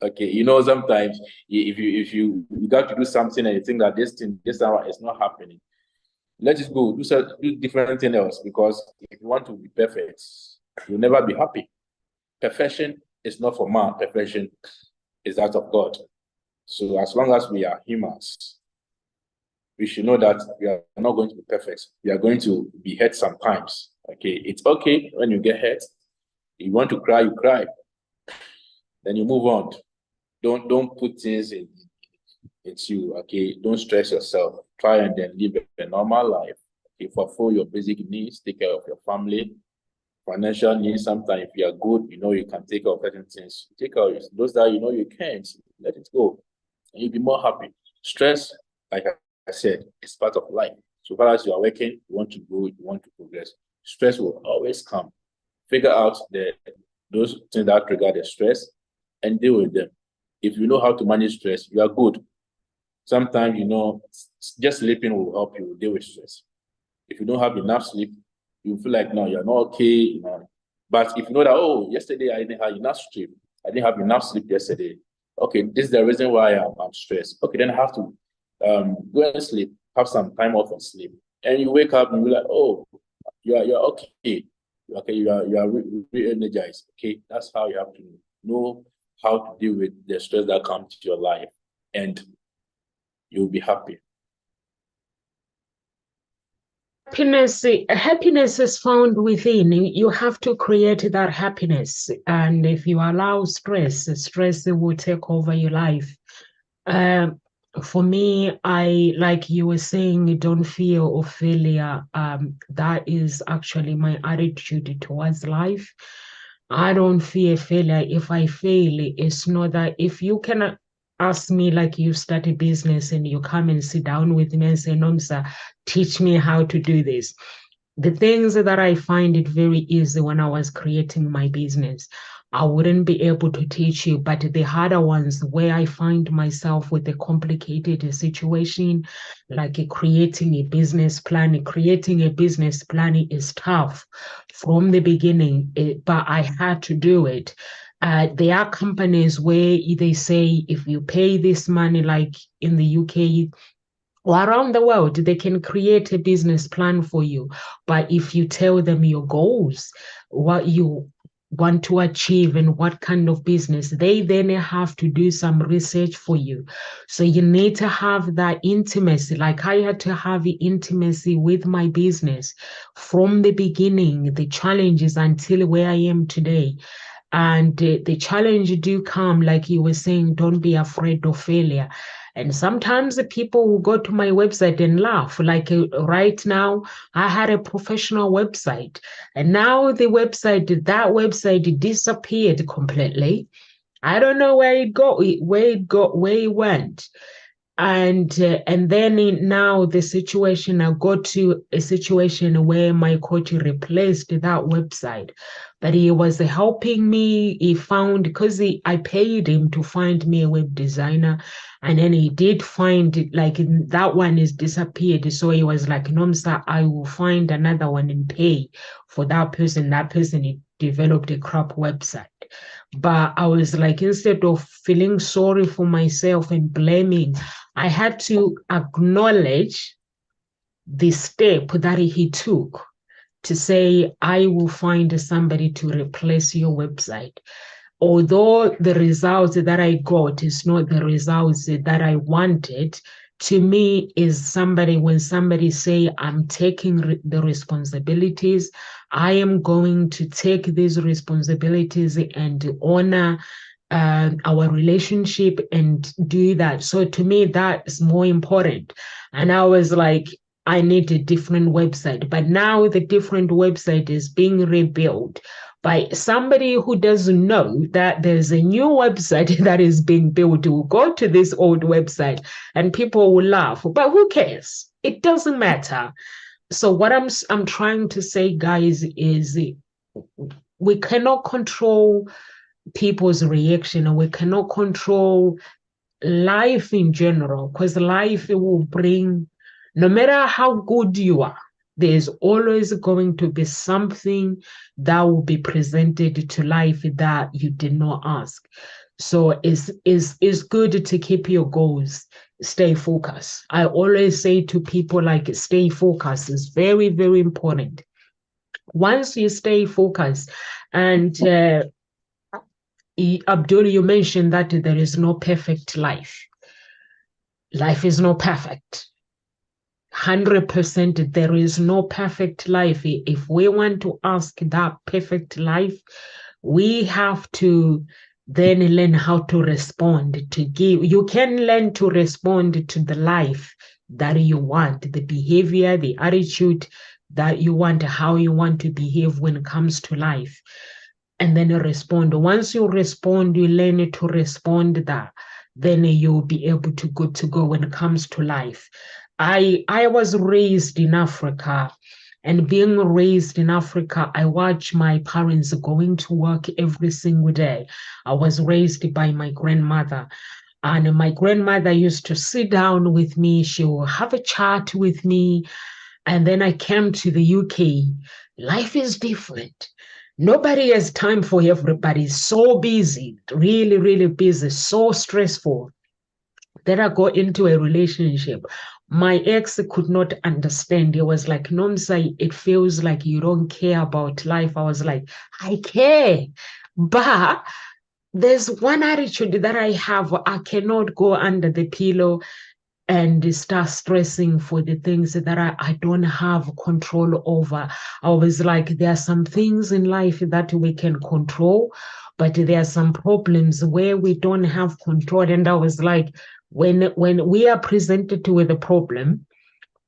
Okay, sometimes if you got to do something and you think that this hour is not happening, let it go. Do different thing else, because if you want to be perfect, you'll never be happy. Perfection is not for man. Perfection is that of God. So as long as we are humans, we should know that we are not going to be perfect. We are going to be hurt sometimes. Okay, it's okay when you get hurt. You want to cry, you cry. Then you move on. Don't put things in you. Okay, don't stress yourself. Try and then live a normal life. Okay, fulfill your basic needs. Take care of your family. Financial needs. Sometimes if you are good, you can take care of certain things. Take care of those that you can't. Let it go, and you'll be more happy. Stress, like I said, is part of life. So far as you are working, you want to grow, you want to progress. Stress will always come. Figure out those things that trigger the stress and deal with them. If you know how to manage stress, you are good. Sometimes, just sleeping will help you deal with stress. If you don't have enough sleep, you feel like, no, you're not okay. But if you know that, oh, yesterday I didn't have enough sleep. I didn't have enough sleep yesterday. Okay, this is the reason why I'm stressed. Okay, then I have to go and sleep, have some time off and sleep. And you wake up and you're like, oh, you're okay. Okay, you are re-energized. Okay, that's how you have to know how to deal with the stress that comes to your life, and you'll be happy. Happiness is found within. You have to create that happiness. And if you allow stress will take over your life. Um, for me, like you were saying, don't fear of failure. That is actually my attitude towards life. I don't fear failure. If I fail, it's not that if you cannot ask me, like you start a business and you come and sit down with me and say, Nomsa, teach me how to do this. The things that I find it very easy when I was creating my business, I wouldn't be able to teach you, but the harder ones where I find myself with a complicated situation, like creating a business plan is tough from the beginning, but I had to do it. There are companies where they say if you pay this money, like in the UK, or around the world, they can create a business plan for you. But if you tell them your goals, what you want to achieve and what kind of business, they then have to do some research for you. So you need to have that intimacy. Like I had to have intimacy with my business from the beginning, the challenges until where I am today. And the challenge do come, like you were saying, don't be afraid of failure. And sometimes the people will go to my website and laugh. Like right now, I had a professional website, and now that website disappeared completely. I don't know where it went. And then now the situation, I got to a situation where my coach replaced that website, but he was helping me. He found, because I paid him to find me a web designer, and then he did find it, like that one is disappeared. So he was like, Nomsa, I will find another one and pay for that person. That person developed a crap website. But I was like, instead of feeling sorry for myself and blaming, I had to acknowledge the step that he took to say, I will find somebody to replace your website. Although the results that I got is not the results that I wanted, to me is somebody, when somebody say, I'm taking the responsibilities, I am going to take these responsibilities and honor our relationship and do that. So to me, that is more important. And I was like, I need a different website. But now the different website is being rebuilt by somebody who doesn't know that there's a new website that is being built. Will go to this old website and people will laugh. But who cares? It doesn't matter. So what I'm trying to say, guys, is we cannot control people's reaction, and we cannot control life in general, because life will bring, no matter how good you are, there's always going to be something that will be presented to life that you did not ask. So it's good to keep your goals, stay focused. I always say to people, like, stay focused is very, very important. Once you stay focused, and Abdul, you mentioned that there is no perfect life. Life is not perfect. 100%, there is no perfect life. If we want to ask that perfect life, we have to then learn how to respond, to give. You can learn to respond to the life that you want, the behavior, the attitude that you want, how you want to behave when it comes to life. And then you respond. Once you respond, you learn to respond that, then you'll be able to go when it comes to life. I was raised in Africa, and being raised in Africa, I watch my parents going to work every single day. I was raised by my grandmother, and my grandmother used to sit down with me. She will have a chat with me. And then I came to the UK. Life is different. Nobody has time for everybody. So busy, really, really busy, so stressful. Then I got into a relationship. My ex could not understand. He was like, Nomsa, it feels like you don't care about life. I was like, I care. But there's one attitude that I have. I cannot go under the pillow and start stressing for the things that I don't have control over. I was like, there are some things in life that we can control, but there are some problems where we don't have control. And I was like, when we are presented with a problem,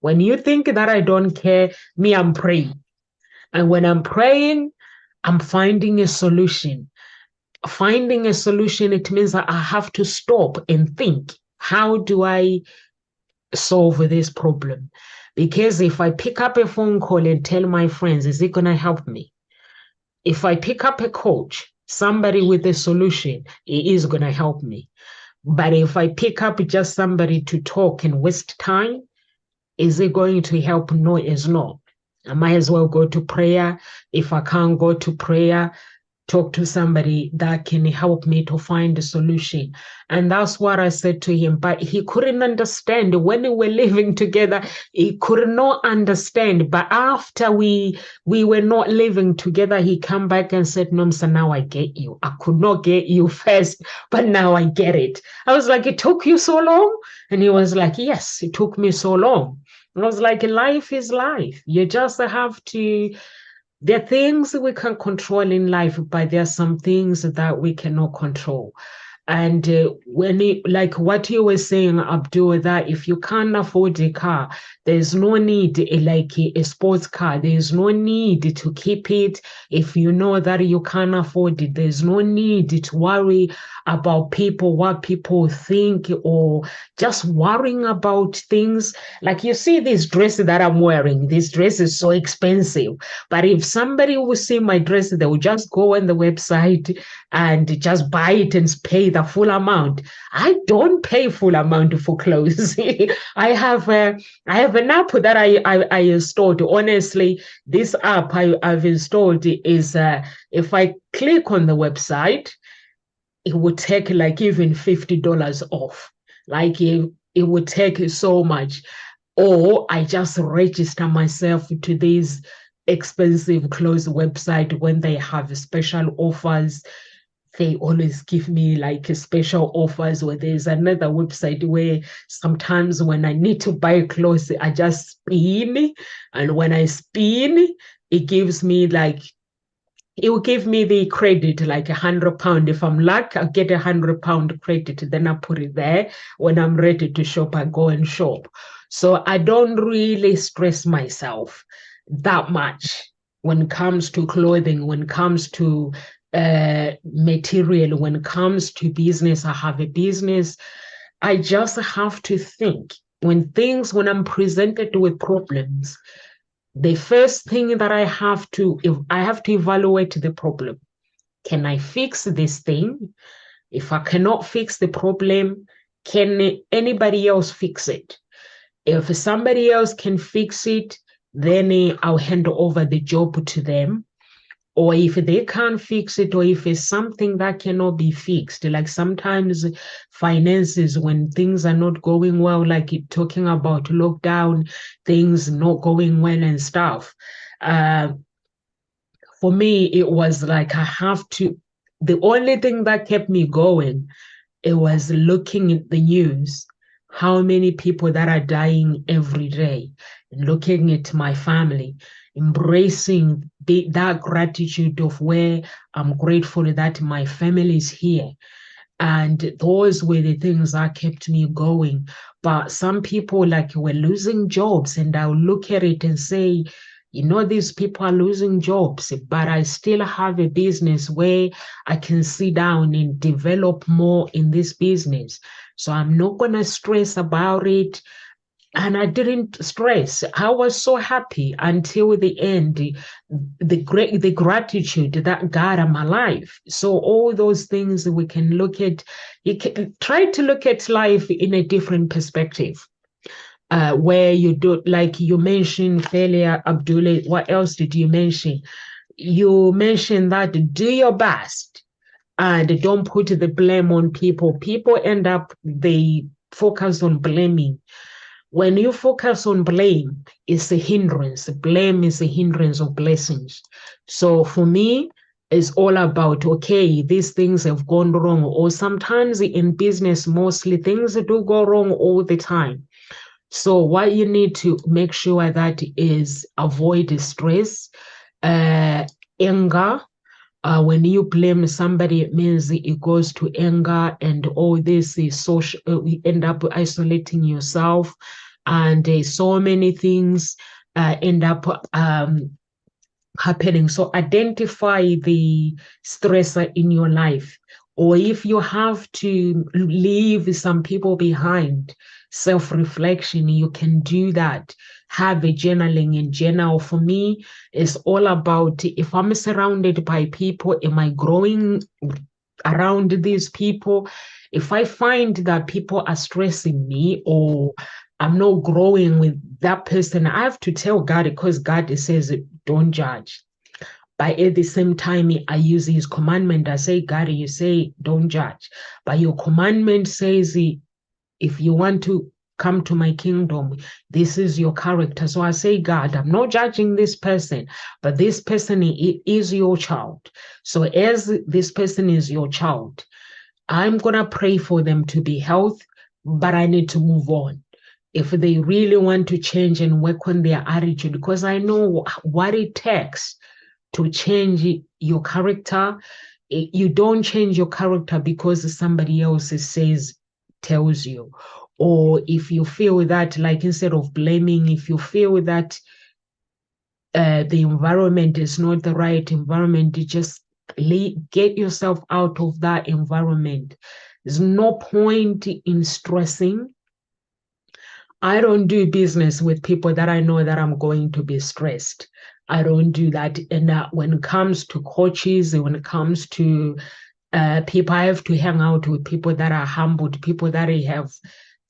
when you think that I don't care, me, I'm praying. And when I'm praying, I'm finding a solution. Finding a solution, it means that I have to stop and think, how do I solve this problem? Because if I pick up a phone call and tell my friends, is it going to help me? If I pick up a coach, somebody with a solution, it is going to help me. But if I pick up just somebody to talk and waste time, is it going to help? No, it's not. I might as well go to prayer. If I can't go to prayer, talk to somebody that can help me to find a solution. And that's what I said to him. But he couldn't understand. When we were living together, he could not understand. But after we were not living together, he came back and said, Nomsa, now I get you. I could not get you first, but now I get it. I was like, it took you so long? And he was like, yes, it took me so long. And I was like, life is life. You just have to, there are things we can control in life, but there are some things that we cannot control. And when it, like what you were saying, Abdul, that if you can't afford a car, there's no need, like a sports car, there's no need to keep it. If you know that you can't afford it, there's no need to worry about people, what people think, or just worrying about things. Like, you see this dress that I'm wearing, this dress is so expensive. But if somebody will see my dress, they will just go on the website and just buy it and pay the full amount. I don't pay full amount for clothes. I have an app that I installed. Honestly, this app I've installed is if I click on the website, it would take like even $50 off. Like it would take so much. Or I just register myself to these expensive clothes website when they have special offers. they always give me like special offers, or there's another website where sometimes when I need to buy clothes, I just spin. And when I spin, it gives me like, it will give me the credit like £100. If I'm lucky, I'll get £100 credit. Then I put it there. When I'm ready to shop, I go and shop. So I don't really stress myself that much when it comes to clothing, when it comes to material, when it comes to business. I have a business. I just have to think when I'm presented with problems, the first thing that I have to evaluate the problem. Can I fix this thing? If I cannot fix the problem, can anybody else fix it? If somebody else can fix it, then I'll hand over the job to them. Or if they can't fix it, or if it's something that cannot be fixed, like sometimes finances, when things are not going well, like talking about lockdown, things not going well and stuff. Uh, for me, it was like I have to, the only thing that kept me going, it was looking at the news, how many people that are dying every day, looking at my family, embracing that gratitude of where I'm grateful that my family is here. And those were the things that kept me going. But some people like were losing jobs, and I'll look at it and say, these people are losing jobs, but I still have a business where I can sit down and develop more in this business. So I'm not going to stress about it. And I didn't stress. I was so happy until the end, the gratitude that God in my life. So all those things we can look at, you can try to look at life in a different perspective. Where you do, like you mentioned failure, Abdullah. What else did you mention? You mentioned that do your best and don't put the blame on people. People end up, they focus on blaming. When you focus on blame, it's a hindrance. Blame is a hindrance of blessings. So for me, it's all about, okay, these things have gone wrong. Or sometimes in business, mostly things do go wrong all the time. So what you need to make sure that is avoid stress, uh, anger. When you blame somebody, it means it goes to anger, and all this is social. You end up isolating yourself, and so many things end up happening. So identify the stressor in your life. Or if you have to leave some people behind, self-reflection, you can do that. Have a journaling in journal. For me, it's all about if I'm surrounded by people, am I growing around these people? If I find that people are stressing me, or I'm not growing with that person, I have to tell God, because God says, don't judge. But at the same time, I use his commandment. I say, God, you say, don't judge. But your commandment says, if you want to come to my kingdom, this is your character. So I say, God, I'm not judging this person, but this person is your child. So as this person is your child, I'm going to pray for them to be healthy, but I need to move on. If they really want to change and work on their attitude, because I know what it takes to change your character. You don't change your character because somebody else tells you. Or if you feel that, like instead of blaming, if you feel that the environment is not the right environment, you just get yourself out of that environment. There's no point in stressing. I don't do business with people that I know that I'm going to be stressed. I don't do that. And when it comes to coaches, and when it comes to people, I have to hang out with people that are humbled, people that have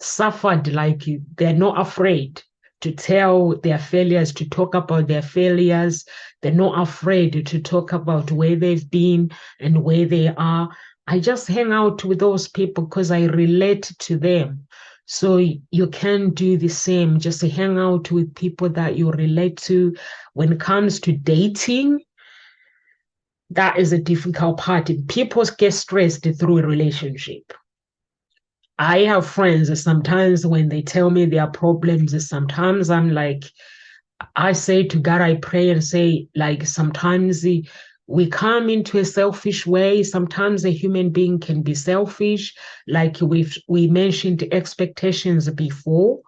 suffered, like they're not afraid to tell their failures, to talk about their failures. They're not afraid to talk about where they've been and where they are. I just hang out with those people because I relate to them. So you can do the same, just hang out with people that you relate to. When it comes to dating, That is a difficult part. People get stressed through a relationship. I have friends, sometimes when they tell me their problems, sometimes I'm like, I say to God, I pray and say, like, sometimes we come into a selfish way. Sometimes a human being can be selfish, like we mentioned expectations before.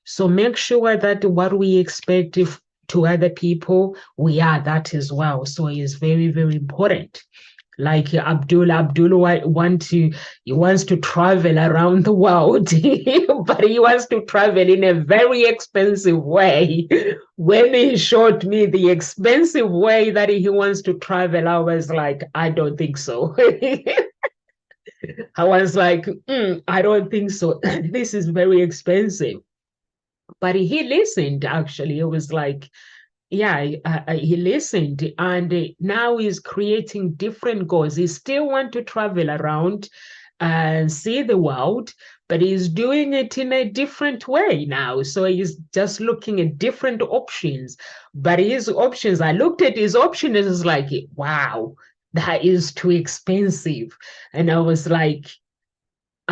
So make sure that what we expect to other people, we are that as well. So it's very, very important. Like Abdul he wants to travel around the world, but he wants to travel in a very expensive way. When he showed me the expensive way that he wants to travel, I was like, I don't think so. I was like, I don't think so. This is very expensive. But he listened, actually. It was like, yeah, he listened, and now he's creating different goals. He still want to travel around and see the world, but he's doing it in a different way now. So he's just looking at different options. But his options, I looked at his options, and it's like, wow, that is too expensive. And I was like,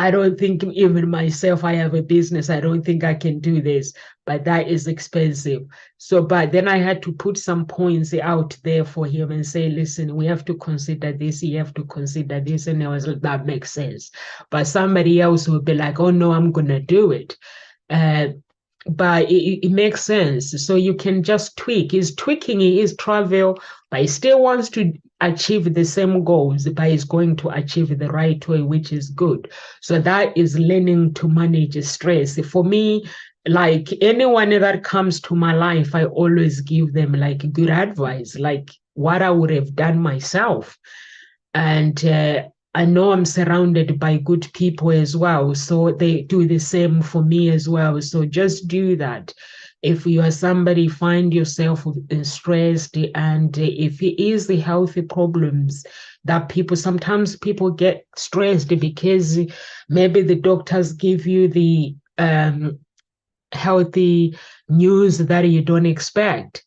I don't think even myself, I have a business. I don't think I can do this, but that is expensive. So, but then I had to put some points out there for him and say, listen, we have to consider this. You have to consider this. And I was like, that makes sense. But somebody else would be like, oh no, I'm going to do it. Uh, but it makes sense. So you can just tweak. He's tweaking his travel, but he still wants to achieve the same goals, but he's going to achieve the right way, which is good. So that is learning to manage stress. For me, like anyone that comes to my life, I always give them like good advice, like what I would have done myself. And I know I'm surrounded by good people as well. So they do the same for me as well. So just do that. If you are somebody, find yourself stressed, and if it is the healthy problems that sometimes people get stressed because maybe the doctors give you the healthy news that you don't expect.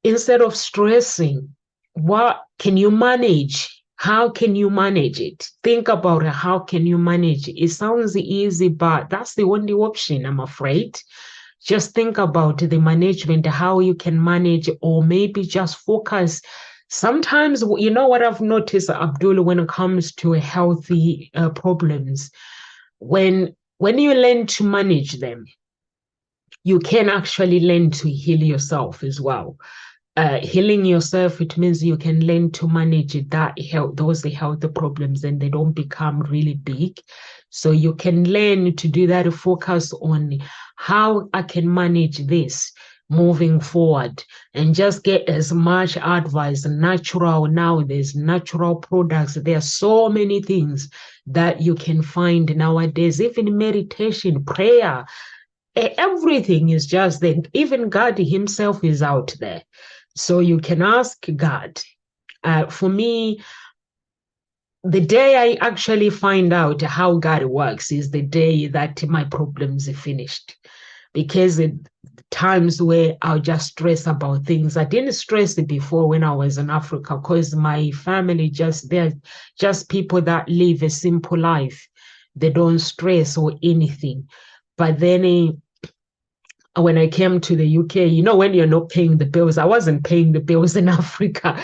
Instead of stressing, what can you manage? How can you manage it? Think about it. How can you manage it? It sounds easy, but that's the only option, I'm afraid. Just think about the management, how you can manage, or maybe just focus. Sometimes, you know what I've noticed, Abdul, when it comes to healthy problems, when you learn to manage them, you can actually learn to heal yourself as well. Healing yourself, it means you can learn to manage those health problems, and they don't become really big. So you can learn to do that, focus on how I can manage this moving forward, and just get as much advice. Natural, now there's natural products. There are so many things that you can find nowadays, even meditation, prayer, everything is just there. Even God himself is out there. So you can ask God. For me, the day I actually find out how God works is the day that my problems are finished. Because times where I'll just stress about things. I didn't stress it before when I was in Africa, because my family they're just people that live a simple life. They don't stress or anything. But then when I came to the UK, when you're not paying the bills, I wasn't paying the bills in Africa.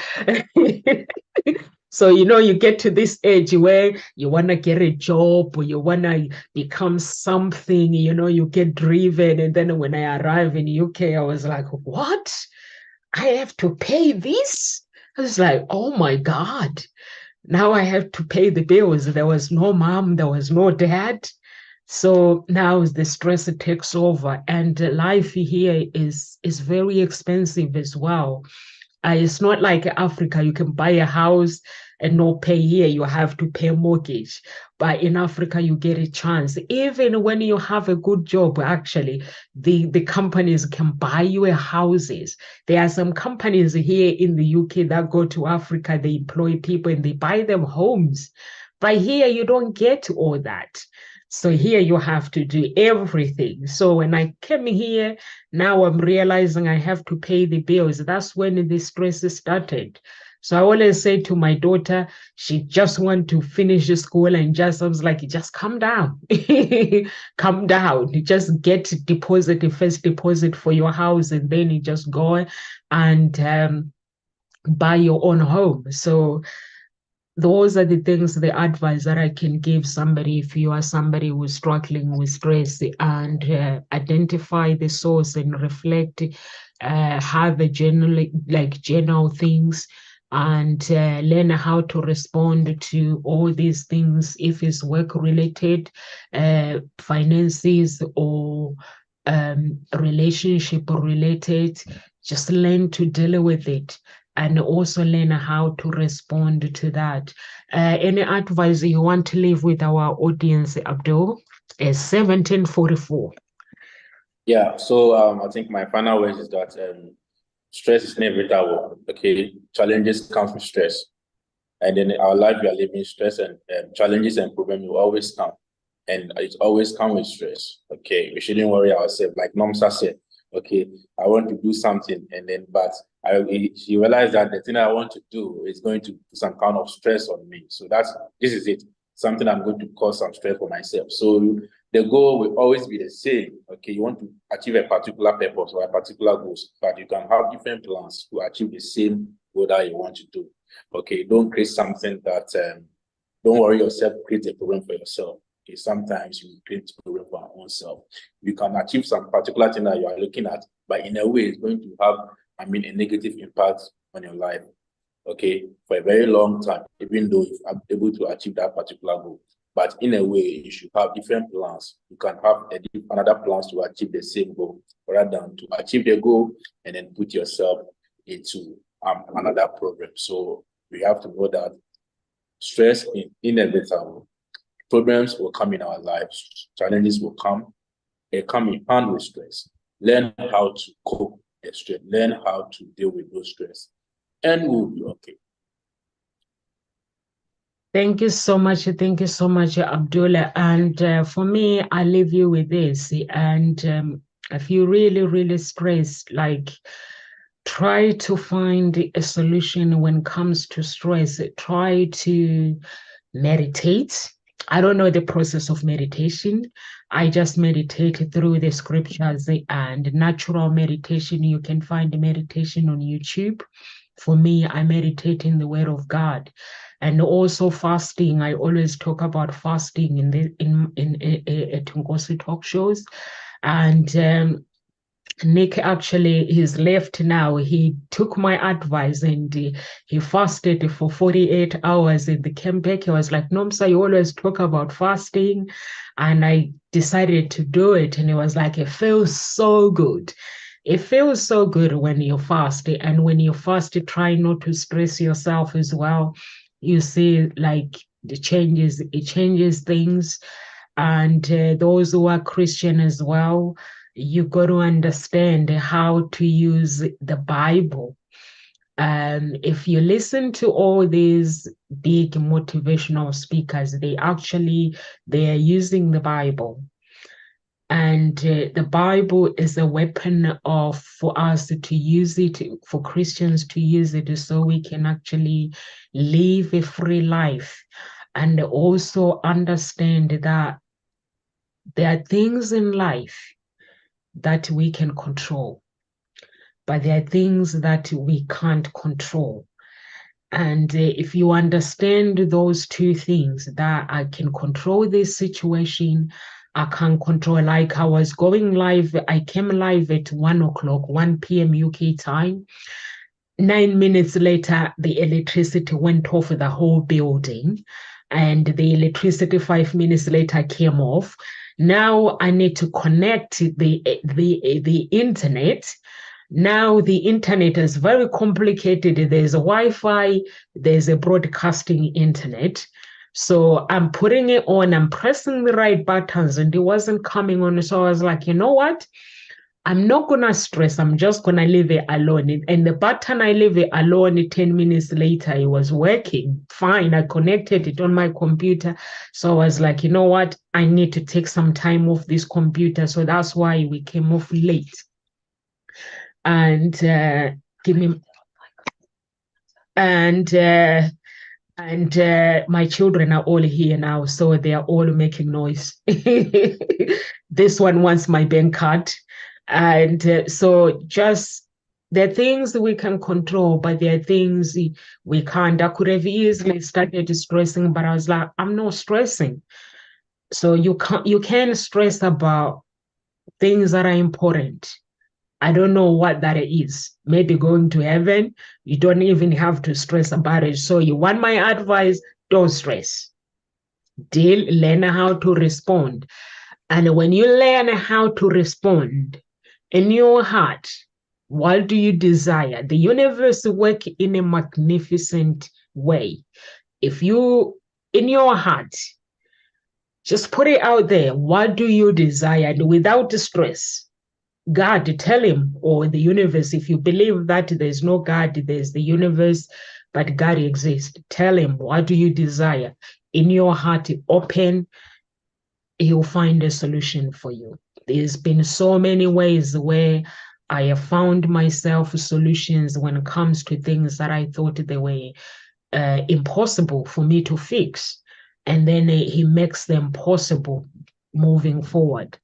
So, you get to this age where you want to get a job, or you want to become something, you get driven. And then when I arrived in UK, I was like, what? I have to pay this? I was like, oh my God. Now I have to pay the bills. There was no mom, there was no dad. So now the stress takes over, and life here is very expensive as well. It's not like Africa, you can buy a house and not pay. Here, you have to pay a mortgage. But in Africa, you get a chance. Even when you have a good job, actually, the companies can buy you houses. There are some companies here in the UK that go to Africa, they employ people and they buy them homes. But here, you don't get all that. So here you have to do everything. So when I came here, now I'm realizing I have to pay the bills. That's when the stress started. So I always say to my daughter, she just want to finish the school and just, I was like, just calm down, calm down. You just get deposit, the first deposit for your house, and then you just go and buy your own home. So those are the things, the advice that I can give somebody if you are somebody who's struggling with stress, and identify the source and reflect, have a journal, like journal things, and learn how to respond to all these things if it's work related, finances, or relationship related. Just learn to deal with it and also learn how to respond to that. Any advice you want to leave with our audience, Abdul? Is 1744. Yeah, so I think my final words is that stress is inevitable. Okay, challenges come with stress, and in our life we are living stress and challenges and problems will always come, and it always come with stress. Okay, we shouldn't worry ourselves. Like Nomsa said, okay, I want to do something, and then but she realized that the thing I want to do is going to put some kind of stress on me. So this is it. Something I'm going to cause some stress for myself. So the goal will always be the same. Okay, you want to achieve a particular purpose or a particular goal, but you can have different plans to achieve the same goal that you want to do. Okay, don't create something that don't worry yourself, create a problem for yourself. Okay, sometimes you create a problem for our own self. You can achieve some particular thing that you are looking at, but in a way, it's going to have, a negative impact on your life. Okay, for a very long time, even though you are able to achieve that particular goal. But in a way, you should have different plans. You can have another plans to achieve the same goal, rather than to achieve the goal and then put yourself into another problem. So we have to know that stress is inevitable. Problems will come in our lives. Challenges will come. They come in hand with stress. Learn how to cope with stress. Learn how to deal with those stress, and we'll be okay. Thank you so much. Thank you so much, Abdullah. And for me, I leave you with this. And if you really, really stressed, like, try to find a solution when it comes to stress. Try to meditate. I don't know the process of meditation. I just meditate through the scriptures and natural meditation. You can find meditation on YouTube. For me, I meditate in the Word of God, and also fasting. I always talk about fasting in the in Tungosi talk shows, and Nick actually he's left now. He took my advice and he fasted for 48 hours in the came back. He was like, Nomsa, you always talk about fasting. And I decided to do it. And it was like, it feels so good. It feels so good when you fast. And when you fast, try not to stress yourself as well. You see, like, it changes things. And those who are Christian as well, you got to understand how to use the Bible. If you listen to all these big motivational speakers, they are using the Bible. And the Bible is a weapon for us to use it, for Christians to use it, so we can actually live a free life, and also understand that there are things in life that we can control, but there are things that we can't control. And if you understand those two things, that I can control this situation, I can't control, like I was going live, I came live at 1 o'clock, 1 p.m. UK time. 9 minutes later, the electricity went off the whole building, and the electricity 5 minutes later came off. Now I need to connect the internet. Now the internet is very complicated. There's a Wi-Fi, there's a broadcasting internet. So I'm putting it on, I'm pressing the right buttons, and it wasn't coming on. So I was like, you know what? I'm not gonna stress. I'm just gonna leave it alone. And the button I leave it alone, 10 minutes later, it was working fine. I connected it on my computer. So I was like, you know what? I need to take some time off this computer. So that's why we came off late. And give me And my children are all here now, so they are all making noise. This one wants my bank card. And so just there are things we can control, but there are things we can't. I could have easily started stressing, but I was like, I'm not stressing. So you can stress about things that are important. I don't know what that is. Maybe going to heaven, you don't even have to stress about it. So you want my advice, don't stress. Learn how to respond. And when you learn how to respond in your heart, what do you desire? The universe works in a magnificent way. If you, in your heart, just put it out there, what do you desire? And without stress, God, tell him, or the universe, if you believe that there's no God, there's the universe, but God exists, tell him, what do you desire? In your heart, open, he'll find a solution for you. There's been so many ways where I have found myself solutions when it comes to things that I thought they were impossible for me to fix. And then he makes them possible moving forward.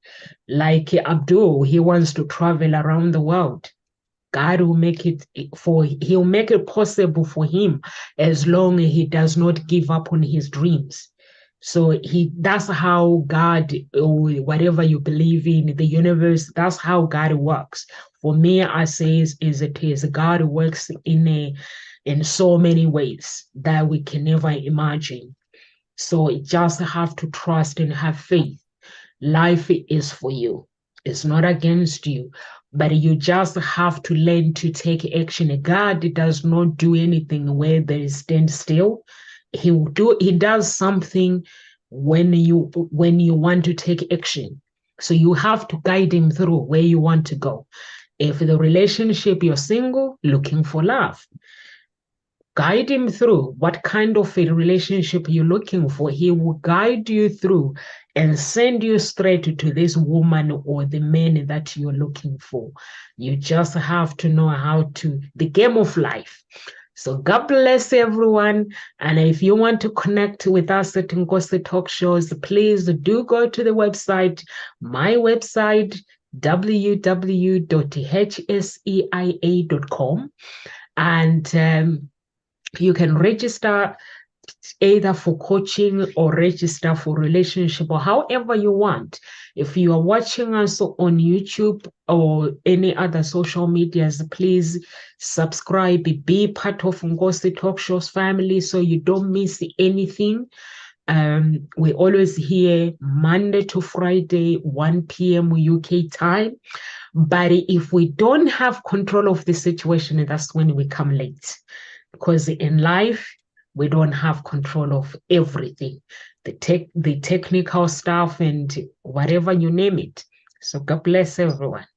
Like Abdul, he wants to travel around the world. God will make it he'll make it possible for him as long as he does not give up on his dreams. So that's how God, or whatever you believe in, the universe, that's how God works. For me, I say is it is God works in so many ways that we can never imagine. So you just have to trust and have faith. Life is for you. It's not against you, but you just have to learn to take action. God does not do anything where there is stand still. He does something when you want to take action. So you have to guide him through where you want to go. If the relationship you're single, looking for love, guide him through what kind of a relationship you're looking for. He will guide you through and send you straight to this woman or the man that you're looking for. You just have to know the game of life. So God bless everyone. And if you want to connect with us at Ngosi Talk Shows, please do go to the website, my website, www.hseia.com. And you can register either for coaching or register for relationship or however you want. If you are watching us on YouTube or any other social medias, please subscribe, be part of Ngosi Talk Shows family so you don't miss anything. We always here Monday to Friday, 1 p.m. UK time. But if we don't have control of the situation, that's when we come late. Because in life, we don't have control of everything, the technical stuff and whatever you name it. So God bless everyone.